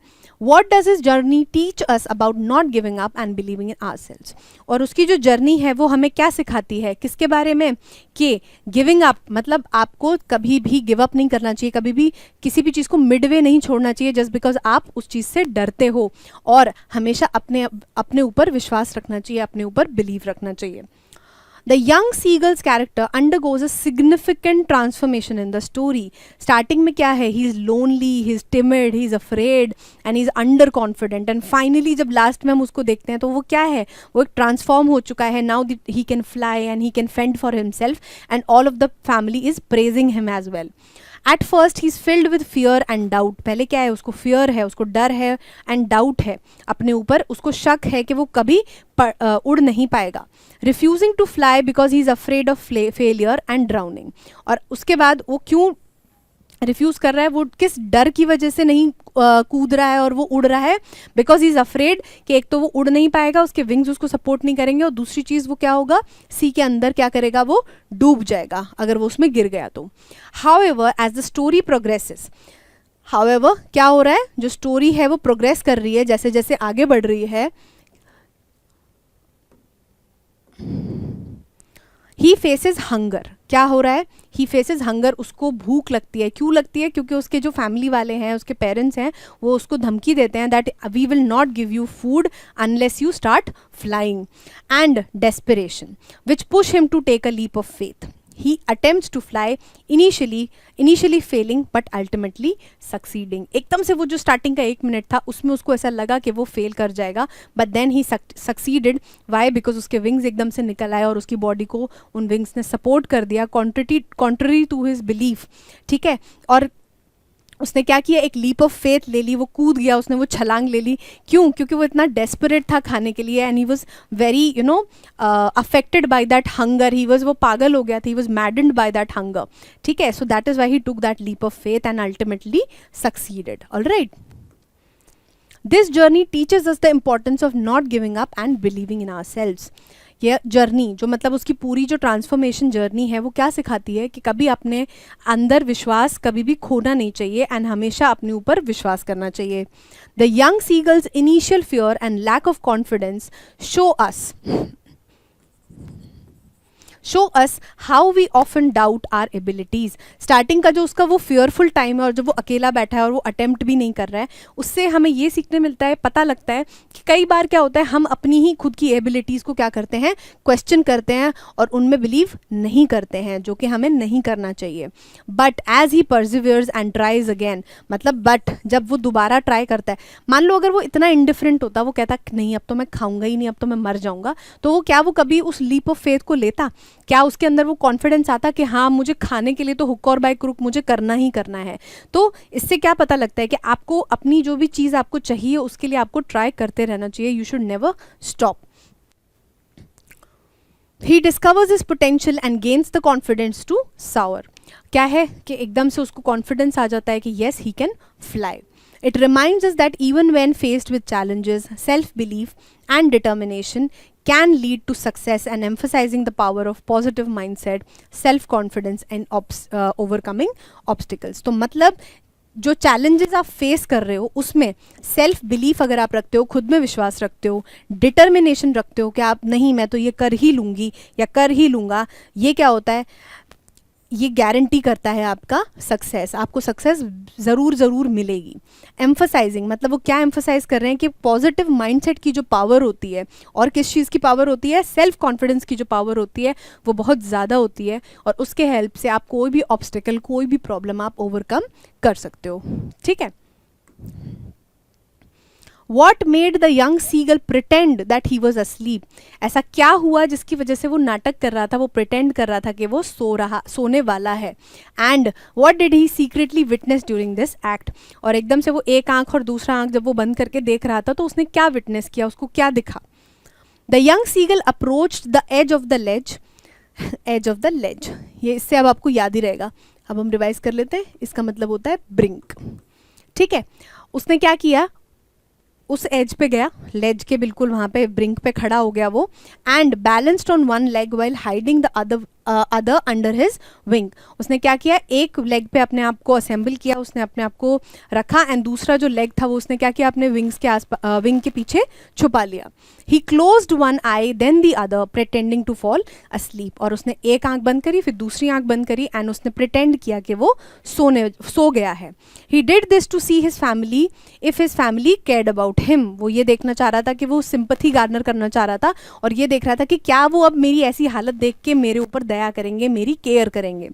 What does his journey teach us about not giving up and believing in ourselves? और उसकी जो जर्नी है वो हमें क्या सिखाती है, किसके बारे में, कि गिविंग अप मतलब आपको कभी भी गिव अप नहीं करना चाहिए, कभी भी किसी भी चीज़ को मिडवे नहीं छोड़ना चाहिए जस्ट बिकॉज आप उस चीज़ से डरते हो, और हमेशा अपने ऊपर विश्वास रखना चाहिए, अपने ऊपर बिलीव रखना चाहिए. The young seagull's character undergoes a significant transformation in the story. Starting में क्या है, he is lonely, he is timid, he is afraid and he is underconfident, and finally जब last में हम उसको देखते हैं तो वो क्या है, वो एक transform हो चुका है. Now he can fly and he can fend for himself and all of the family is praising him as well. At first he is filled with fear and doubt. पहले क्या है, उसको fear है, उसको डर है and doubt है अपने ऊपर, उसको शक है कि वो कभी उड़ नहीं पाएगा. Refusing to fly because he is afraid of failure and drowning. और उसके बाद वो क्यों रिफ्यूज़ कर रहा है, वो किस डर की वजह से नहीं कूद रहा है और वो उड़ रहा है, बिकॉज ही इज़ अफ्रेड कि एक तो वो उड़ नहीं पाएगा, उसके विंग्स उसको सपोर्ट नहीं करेंगे, और दूसरी चीज़ वो क्या होगा, सी के अंदर क्या करेगा, वो डूब जाएगा अगर वो उसमें गिर गया तो. However as the story progresses, however क्या हो रहा है, जो स्टोरी है वो प्रोग्रेस कर रही है, जैसे जैसे आगे बढ़ रही है, ही फेसेस हंगर. क्या हो रहा है, ही फेसेस हंगर, उसको भूख लगती है. क्यों लगती है, क्योंकि उसके जो फैमिली वाले हैं, उसके पेरेंट्स हैं, वो उसको धमकी देते हैं that we will not give you food unless you start flying. And desperation which push him to take a leap of faith. He attempts to fly, initially failing but ultimately succeeding. एकदम से वो जो starting का 1 minute था उसमें उसको ऐसा लगा कि वो फेल कर जाएगा, but then he succeeded. Why? Because उसके विंग्स एकदम से निकल आए और उसकी बॉडी को उन विंग्स ने सपोर्ट कर दिया कॉन्ट्ररी टू हिज बिलीफ. ठीक है, और उसने क्या किया, एक लीप ऑफ फेथ ले ली, वो कूद गया, उसने वो छलांग ले ली. क्यों? क्योंकि वो इतना डेस्परेट था खाने के लिए, and he was very affected by that hunger. वो पागल हो गया था, he was maddened by that hunger. ठीक है, so that is why he took that leap of faith and ultimately succeeded. Alright. This journey teaches us the importance of not giving up and believing in ourselves. ये journey जो मतलब उसकी पूरी जो transformation journey है वो क्या सिखाती है कि कभी अपने अंदर विश्वास कभी भी खोना नहीं चाहिए एंड हमेशा अपने ऊपर विश्वास करना चाहिए. The young seagull's initial fear and lack of confidence show us how we often doubt our abilities. Starting का जो उसका वो fearful टाइम है और जब वो अकेला बैठा है और वो अटेम्प्ट भी नहीं कर रहा है, उससे हमें ये सीखने मिलता है, पता लगता है कि कई बार क्या होता है, हम अपनी ही खुद की एबिलिटीज़ को क्या करते हैं, क्वेश्चन करते हैं और उनमें बिलीव नहीं करते हैं, जो कि हमें नहीं करना चाहिए. But as he perseveres and tries again, मतलब बट जब वो दोबारा ट्राई करता है, मान लो अगर वो इतना इंडिफरेंट होता, वो कहता नहीं अब तो मैं खाऊंगा ही नहीं, अब तो मैं मर जाऊंगा, तो वो क्या वो कभी उस लीप ऑफ फेथ को लेता? क्या उसके अंदर वो कॉन्फिडेंस आता कि हाँ मुझे खाने के लिए तो हुक और बाय क्रुक मुझे करना ही करना है? तो इससे क्या पता लगता है कि आपको अपनी जो भी चीज़ आपको चाहिए उसके लिए आपको ट्राई करते रहना चाहिए. You should never stop. He discovers his potential and gains the confidence to soar. क्या है कि एकदम से उसको कॉन्फिडेंस आ जाता है कि yes he can fly. It reminds us that even when faced with challenges, self-belief and determination can lead to success, and emphasizing the power of positive mindset, self-confidence and overcoming obstacles. तो मतलब जो challenges आप face कर रहे हो उसमें self belief अगर आप रखते हो, खुद में विश्वास रखते हो, डिटर्मिनेशन रखते हो कि आप नहीं, मैं तो ये कर ही लूँगी या कर ही लूँगा, ये क्या होता है, ये गारंटी करता है आपका सक्सेस, आपको सक्सेस ज़रूर मिलेगी. एम्फसाइजिंग मतलब वो क्या एम्फसाइज कर रहे हैं कि पॉजिटिव माइंडसेट की जो पावर होती है, और किस चीज़ की पावर होती है, सेल्फ कॉन्फिडेंस की जो पावर होती है वो बहुत ज़्यादा होती है, और उसके हेल्प से आप कोई भी ऑब्स्टिकल, कोई भी प्रॉब्लम आप ओवरकम कर सकते हो. ठीक है. What made the young seagull pretend that he was asleep? ऐसा क्या हुआ जिसकी वजह से वो नाटक कर रहा था, वो pretend कर रहा था कि वो सोने वाला है. And what did he secretly witness during this act? और एकदम से वो एक आंख और दूसरा आंख जब वो बंद करके देख रहा था तो उसने क्या विटनेस किया, उसको क्या दिखा. The young seagull approached the edge of the ledge. edge of the ledge, ये इससे अब आपको याद ही रहेगा. अब हम रिवाइज कर लेते हैं. इसका मतलब होता है ब्रिंक. ठीक है. उसने क्या किया, उस एज पे गया, लेज के बिल्कुल वहाँ पे ब्रिंक पे खड़ा हो गया वो, and balanced on one leg while hiding the other under his wing. उसने क्या किया, एक लेग पे अपने आप को असेंबल किया, उसने अपने आप को रखा, एंड दूसरा जो लेग था वो उसने क्या किया, अपने विंग्स के विंग के पीछे छुपा लिया. He closed one eye then the other pretending to fall asleep. और उसने एक आंख बंद करी, फिर दूसरी आंख बंद करी, एंड उसने प्रिटेंड किया कि वो सो गया है. He did this to see his family if his family cared about him. वो ये देखना चाह रहा था कि वो सिंपैथी गार्नर करना चाह रहा था, और ये देख रहा था कि क्या वो अब मेरी ऐसी हालत देख के मेरे ऊपर दया करेंगे, मेरी केयर करेंगे.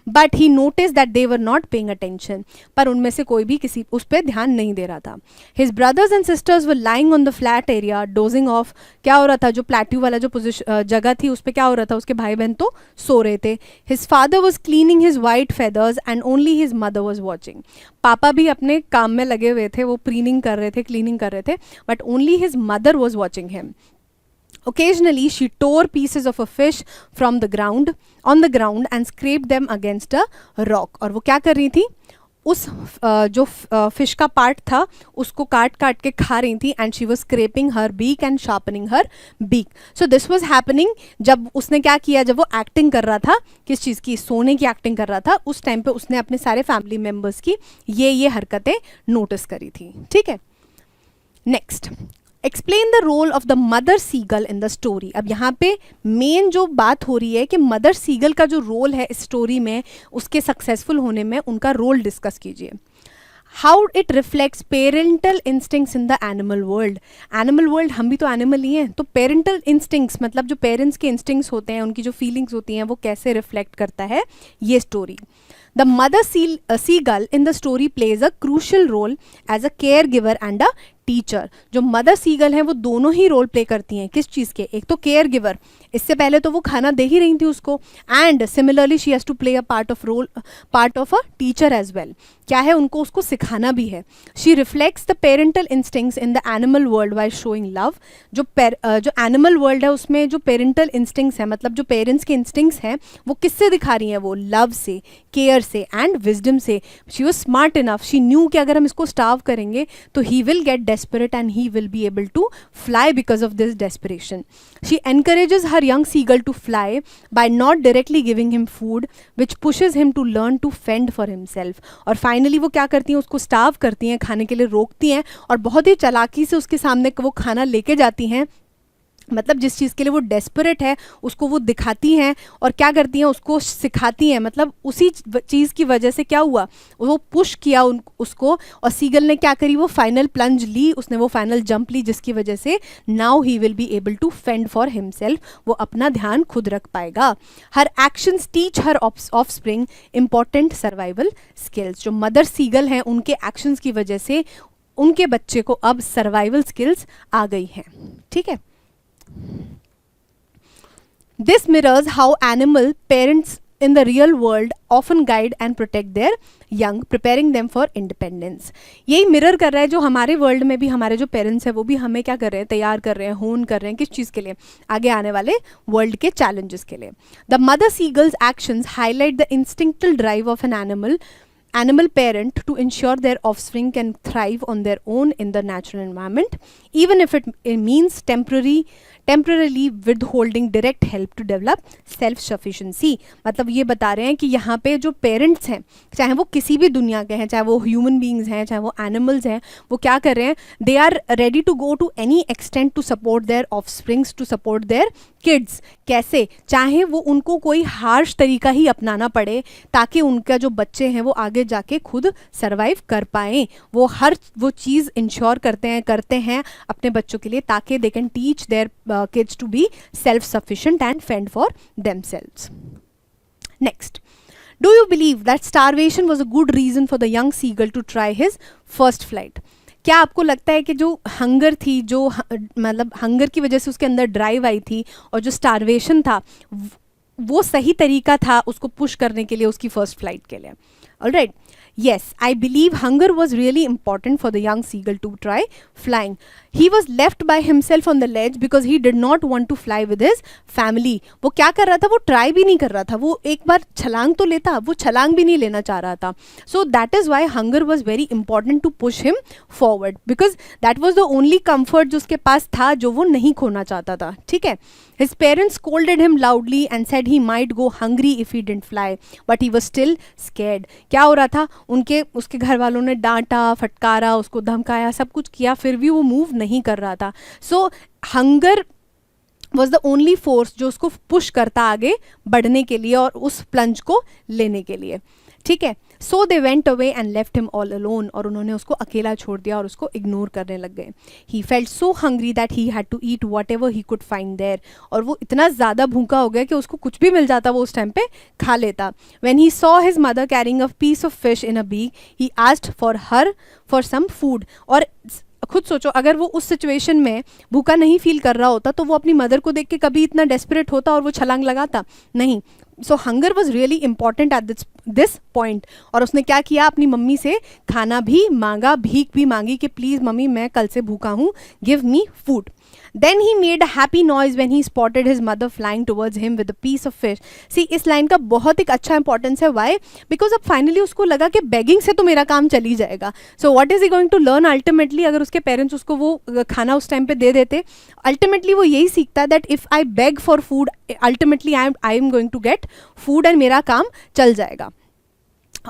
But he notice that they were not paying attention. पर उनमें से कोई भी किसी उस पर ध्यान नहीं दे रहा था. His brothers and sisters were lying on the flat area dosing of. क्या हो रहा था, जो प्लेट्यू वाला जो जगह थी उस पर क्या हो रहा था, उसके भाई बहन तो सो रहे थे. His father was cleaning his white feathers and only his mother was watching. पापा भी अपने काम में लगे हुए थे, वो प्रीनिंग कर रहे थे, क्लीनिंग कर रहे थे, but only his mother was watching him. Occasionally, she tore pieces of a fish on the ground and scraped them against a rock. और वो क्या कर रही थी, उस जो फिश का पार्ट था उसको काट काट के खा रही थी, and she was scraping her beak and sharpening her beak. So this was happening जब उसने क्या किया, जब वो एक्टिंग कर रहा था, किस चीज़ की, सोने की एक्टिंग कर रहा था, उस टाइम पे उसने अपने सारे फैमिली मेम्बर्स की ये हरकतें नोटिस करी थी. ठीक है. Next, explain the role of the mother seagull in the story. अब यहाँ पे मेन जो बात हो रही है कि मदर सीगल का जो रोल है इस स्टोरी में, उसके सक्सेसफुल होने में उनका रोल डिस्कस कीजिए. How it reflects parental instincts in the animal world. Animal world, हम भी तो एनिमल ही हैं, तो पेरेंटल इंस्टिंक्ट्स मतलब जो पेरेंट्स के इंस्टिंक्ट्स होते हैं, उनकी जो फीलिंग्स होती हैं, वो कैसे रिफ्लेक्ट करता है ये story. The mother seagull in the story plays a crucial role as a caregiver and a teacher. जो मदर सीगल हैं वो दोनों ही रोल प्ले करती हैं. किस चीज़ के, एक तो केयर गिवर, इससे पहले तो वो खाना दे ही रही थी उसको, and similarly she has to play a part of a teacher as well. क्या है, उनको उसको सिखाना भी है. She reflects the parental instincts in the animal world by showing love. जो एनिमल वर्ल्ड है उसमें जो पेरेंटल इंस्टिंक्ट्स हैं, मतलब जो पेरेंट्स के इंस्टिंक्ट्स हैं, वो किससे दिखा रही हैं, वो लव से, केयर से एंड विजडम से. She was smart enough, she knew कि अगर हम इसको स्टार्व करेंगे तो he will get desperate and he will be able to fly because of this desperation. She encourages her young seagull to fly by not directly giving him food, which pushes him to learn to fend for himself. और finally वो क्या करती हैं, उसको starve करती हैं, खाने के लिए रोकती हैं, और बहुत ही चालाकी से उसके सामने वो खाना लेके जाती हैं. मतलब जिस चीज़ के लिए वो डेस्परेट है उसको वो दिखाती हैं, और क्या करती हैं, उसको सिखाती हैं. मतलब उसी चीज़ की वजह से क्या हुआ, वो पुश किया उसको, और सीगल ने क्या करी, वो फाइनल प्लंज ली, उसने वो फाइनल जंप ली, जिसकी वजह से now he will be able to fend for himself. वो अपना ध्यान खुद रख पाएगा. Her actions teach her offspring important survival skills. जो मदर सीगल हैं उनके एक्शंस की वजह से उनके बच्चे को अब सर्वाइवल स्किल्स आ गई हैं. ठीक है. This mirrors how animal parents in the real world often guide and protect their young, preparing them for independence. यही मिरर कर रहा है जो हमारे वर्ल्ड में भी हमारे जो पेरेंट्स हैं वो भी हमें क्या कर रहे हैं, तैयार कर रहे हैं, होन कर रहे हैं, किस चीज़ के लिए, आगे आने वाले वर्ल्ड के चैलेंजेस के लिए. The mother seagull's actions highlight the instinctual drive of an animal animal parent to ensure their offspring can thrive on their own in the natural environment, even if it means temporarily withholding direct help to develop self sufficiency. मतलब ये बता रहे हैं कि यहाँ पे जो parents हैं, चाहे वो किसी भी दुनिया के हैं, चाहे वो ह्यूमन बींग्स हैं, चाहे वो एनिमल्स हैं, वो क्या कर रहे हैं, they are ready to go to any extent to support their offsprings, to support their kids. कैसे? चाहे वो उनको कोई हार्श तरीका ही अपनाना पड़े ताकि उनका जो बच्चे हैं वो आगे जाके खुद सर्वाइव कर पाएँ. वो चीज़ इंश्योर करते हैं अपने बच्चों के लिए ताकि they can teach their kids to be self-sufficient and fend for themselves. Next, do you believe that starvation was a good reason for the young seagull to try his first flight? क्या आपको लगता है कि जो hunger थी, जो मतलब hunger की वजह से उसके अंदर ड्राइव आई थी और जो स्टारवेशन था वो सही तरीका था उसको पुश करने के लिए उसकी फर्स्ट फ्लाइट के लिए? Alright, yes, I believe hunger was really important for the young seagull to try flying. He was left by himself on the ledge because he did not want to fly with his family. वो क्या कर रहा था? वो try भी नहीं कर रहा था. वो एक बार छलांग तो लेता, वो छलांग भी नहीं लेना चाह रहा था. So that is why hunger was very important to push him forward, because that was the only comfort जो उसके पास था, जो वो नहीं खोना चाहता था. ठीक है. His parents scolded him loudly and said he might go hungry if he didn't fly, but he was still scared. क्या हो रहा था? उसके घर वालों ने डांटा, फटकारा, उसको धमकाया, सब कुछ किया, फिर भी वो मूव नहीं कर रहा था. So hunger was the only force जो उसको पुश करता आगे बढ़ने के लिए और उस प्लंज को लेने के लिए. ठीक है. So they went away and left him all alone, और उन्होंने उसको अकेला छोड़ दिया और उसको इग्नोर करने लग गए. He felt so hungry that he had to eat whatever he could find there, और वो इतना ज़्यादा भूखा हो गया कि उसको कुछ भी मिल जाता वो उस टाइम पे खा लेता. When he saw his mother carrying a piece of fish in a beak, he asked for some food. और खुद सोचो, अगर वो उस सिचुएशन में भूखा नहीं फील कर रहा होता तो वो अपनी मदर को देख के कभी इतना डेस्परेट होता और वो छलांग लगाता? नहीं. So hunger was really important at this point. और उसने क्या किया? अपनी मम्मी से खाना भी मांगा, भीख भी मांगी कि प्लीज़ मम्मी मैं कल से भूखा हूँ, give me food. Then he made a happy noise when he spotted his mother flying towards him with a piece of fish. See, इस लाइन का बहुत एक अच्छा इंपॉर्टेंस है. Why? Because अब फाइनली उसको लगा कि बेगिंग से तो मेरा काम चल ही जाएगा. So what is he going to learn ultimately? अगर उसके पेरेंट्स उसको वो खाना उस टाइम पे दे देते, अल्टीमेटली वो यही सीखता है that if I beg for food, ultimately I am going to get food and मेरा काम चल जाएगा.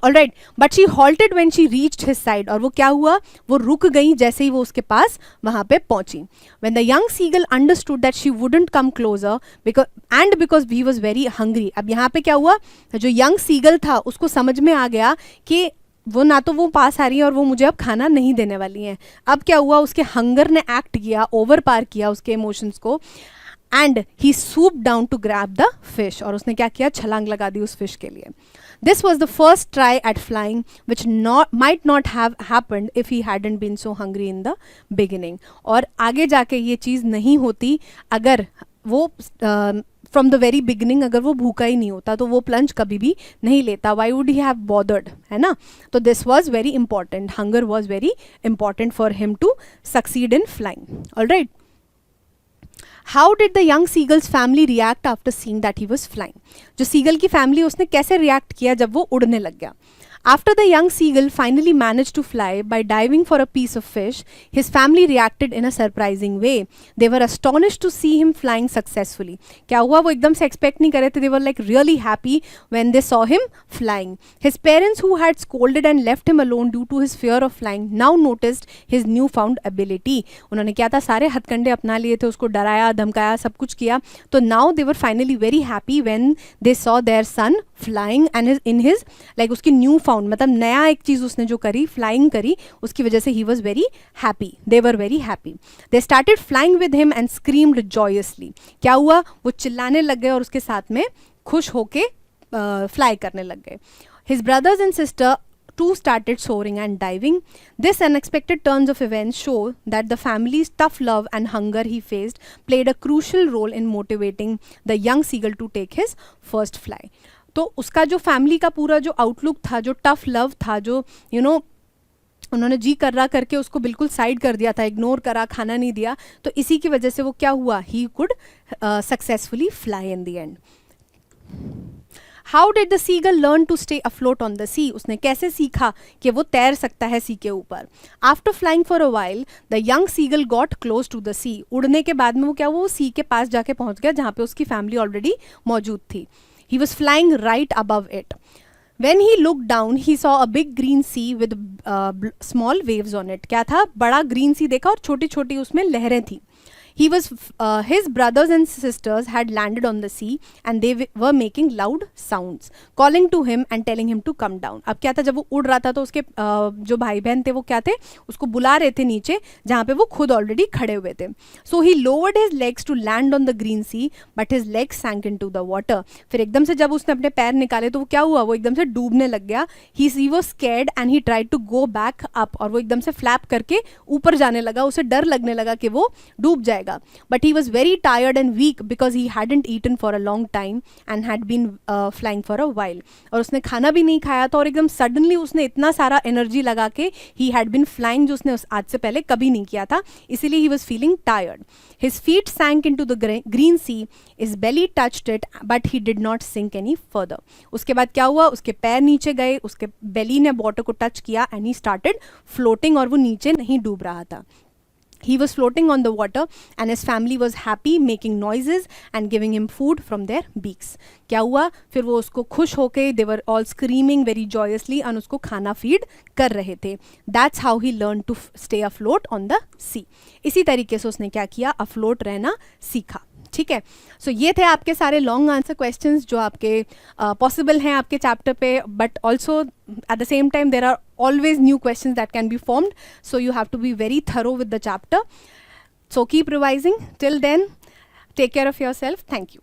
Alright, but she halted when she reached his side. और वो क्या हुआ? वो रुक गई जैसे ही वो उसके पास वहाँ पे पहुँची. When the young seagull understood that she wouldn't come closer because he was very hungry. अब यहाँ पे क्या हुआ? जो young seagull था उसको समझ में आ गया कि वो ना तो वो पास आ रही है और वो मुझे अब खाना नहीं देने वाली हैं. अब क्या हुआ? उसके हंगर ने एक्ट किया, ओवर पार किया उसके इमोशंस को, and he swoop down to grab the fish. और उसने क्या किया? छलांग लगा दी उस फिश के लिए. This was the first try at flying, which might not have happened if he hadn't been so hungry in the beginning. और आगे जाके ये चीज़ नहीं होती अगर वो from the very beginning अगर वो भूखा ही नहीं होता, तो वो प्लंज कभी भी नहीं लेता. Why would he have bothered? है ना. तो this was very important. Hunger was very important for him to succeed in flying. All right. How did the young seagull's family react after seeing that he was flying? जो seagull की family उसने कैसे react किया जब वो उड़ने लग गया? After the young seagull finally managed to fly by diving for a piece of fish, his family reacted in a surprising way. They were astonished to see him flying successfully. क्या हुआ? वो एकदम से एक्सपेक्ट नहीं कर रहे थे. They were like really happy when they saw him flying. His parents, who had scolded and left him alone due to his fear of flying, now noticed his newfound ability. उन्होंने क्या था? सारे हथकंडे अपना लिए थे, उसको डराया, धमकाया, सब कुछ किया. तो now they were finally very happy when they saw their son flying and in his like उसकी न्यू फाउंड, मतलब नया एक चीज़ उसने जो करी, फ्लाइंग करी, उसकी वजह से ही was very happy. They were very happy. They started flying with him and screamed joyously. क्या हुआ? वो चिल्लाने लग गए और उसके साथ में खुश होके फ्लाई करने लग गए. His brothers and sister too started soaring and diving. This unexpected turns of events show that the family's tough love and hunger he faced played a crucial role in motivating the young seagull to take his first fly. तो उसका जो family का पूरा जो outlook था, जो tough love था, जो उन्होंने जी कर रहा करके उसको बिल्कुल साइड कर दिया था, इग्नोर करा, खाना नहीं दिया, तो इसी की वजह से वो क्या हुआ? He could successfully fly in the end. How did the seagull learn to stay afloat on the sea, उसने कैसे सीखा कि वो तैर सकता है सी के ऊपर. After flying for a while the young seagull got close to the sea, उड़ने के बाद में वो क्या, वो सी के पास जाके पहुंच गया जहाँ पे उसकी फैमिली ऑलरेडी मौजूद थी. He was flying right above it. When he looked down, he saw a big green sea with small waves on it. क्या था, बड़ा green sea देखा और छोटी छोटी उसमें लहरें थी. His brothers and sisters had landed on the sea and they were making loud sounds, calling to him and telling him to come down. अब क्या था, जब वो उड़ रहा था तो उसके जो भाई बहन थे वो क्या थे, उसको बुला रहे थे नीचे जहाँ पे वो खुद ऑलरेडी खड़े हुए थे. So he lowered his legs to land on the green sea, but his legs sank into the water. फिर एकदम से जब उसने अपने पैर निकाले तो वो क्या हुआ, वो एकदम से डूबने लग गया. He was scared and he tried to go back up, और वो एकदम से फ्लैप करके ऊपर जाने लगा. उसे डर लगने लगा कि वो डूब जाएगा. But he was very tired and weak because he hadn't eaten for a long time and had been flying for a while. और उसने खाना भी नहीं खाया था और एकदम सडनली उसने इतना सारा एनर्जी लगा के he had been flying, जो उसने आज से पहले कभी नहीं किया था, इसीलिए he was feeling tired. His feet sank into the green sea, his belly touched it, but he did not sink any further. उसके बाद क्या हुआ, उसके पैर नीचे गए, उसके बेली ने वाटर को टच किया and he started floating, और वो नीचे नहीं डूब रहा था. He was floating on the water and his family was happy, making noises and giving him food from their beaks. क्या हुआ, फिर वो उसको खुश होके, they were all screaming very joyously and उसको खाना फीड कर रहे थे. That's how he learned to stay afloat on the sea. इसी तरीके से उसने क्या किया, अफ्लोट रहना सीखा. ठीक है, सो ये थे आपके सारे लॉन्ग आंसर क्वेश्चंस जो आपके पॉसिबल हैं आपके चैप्टर पे, but also at the same time there are always new questions that can be formed, so you have to be very thorough with the chapter. So keep revising. Till then, take care of yourself. Thank you.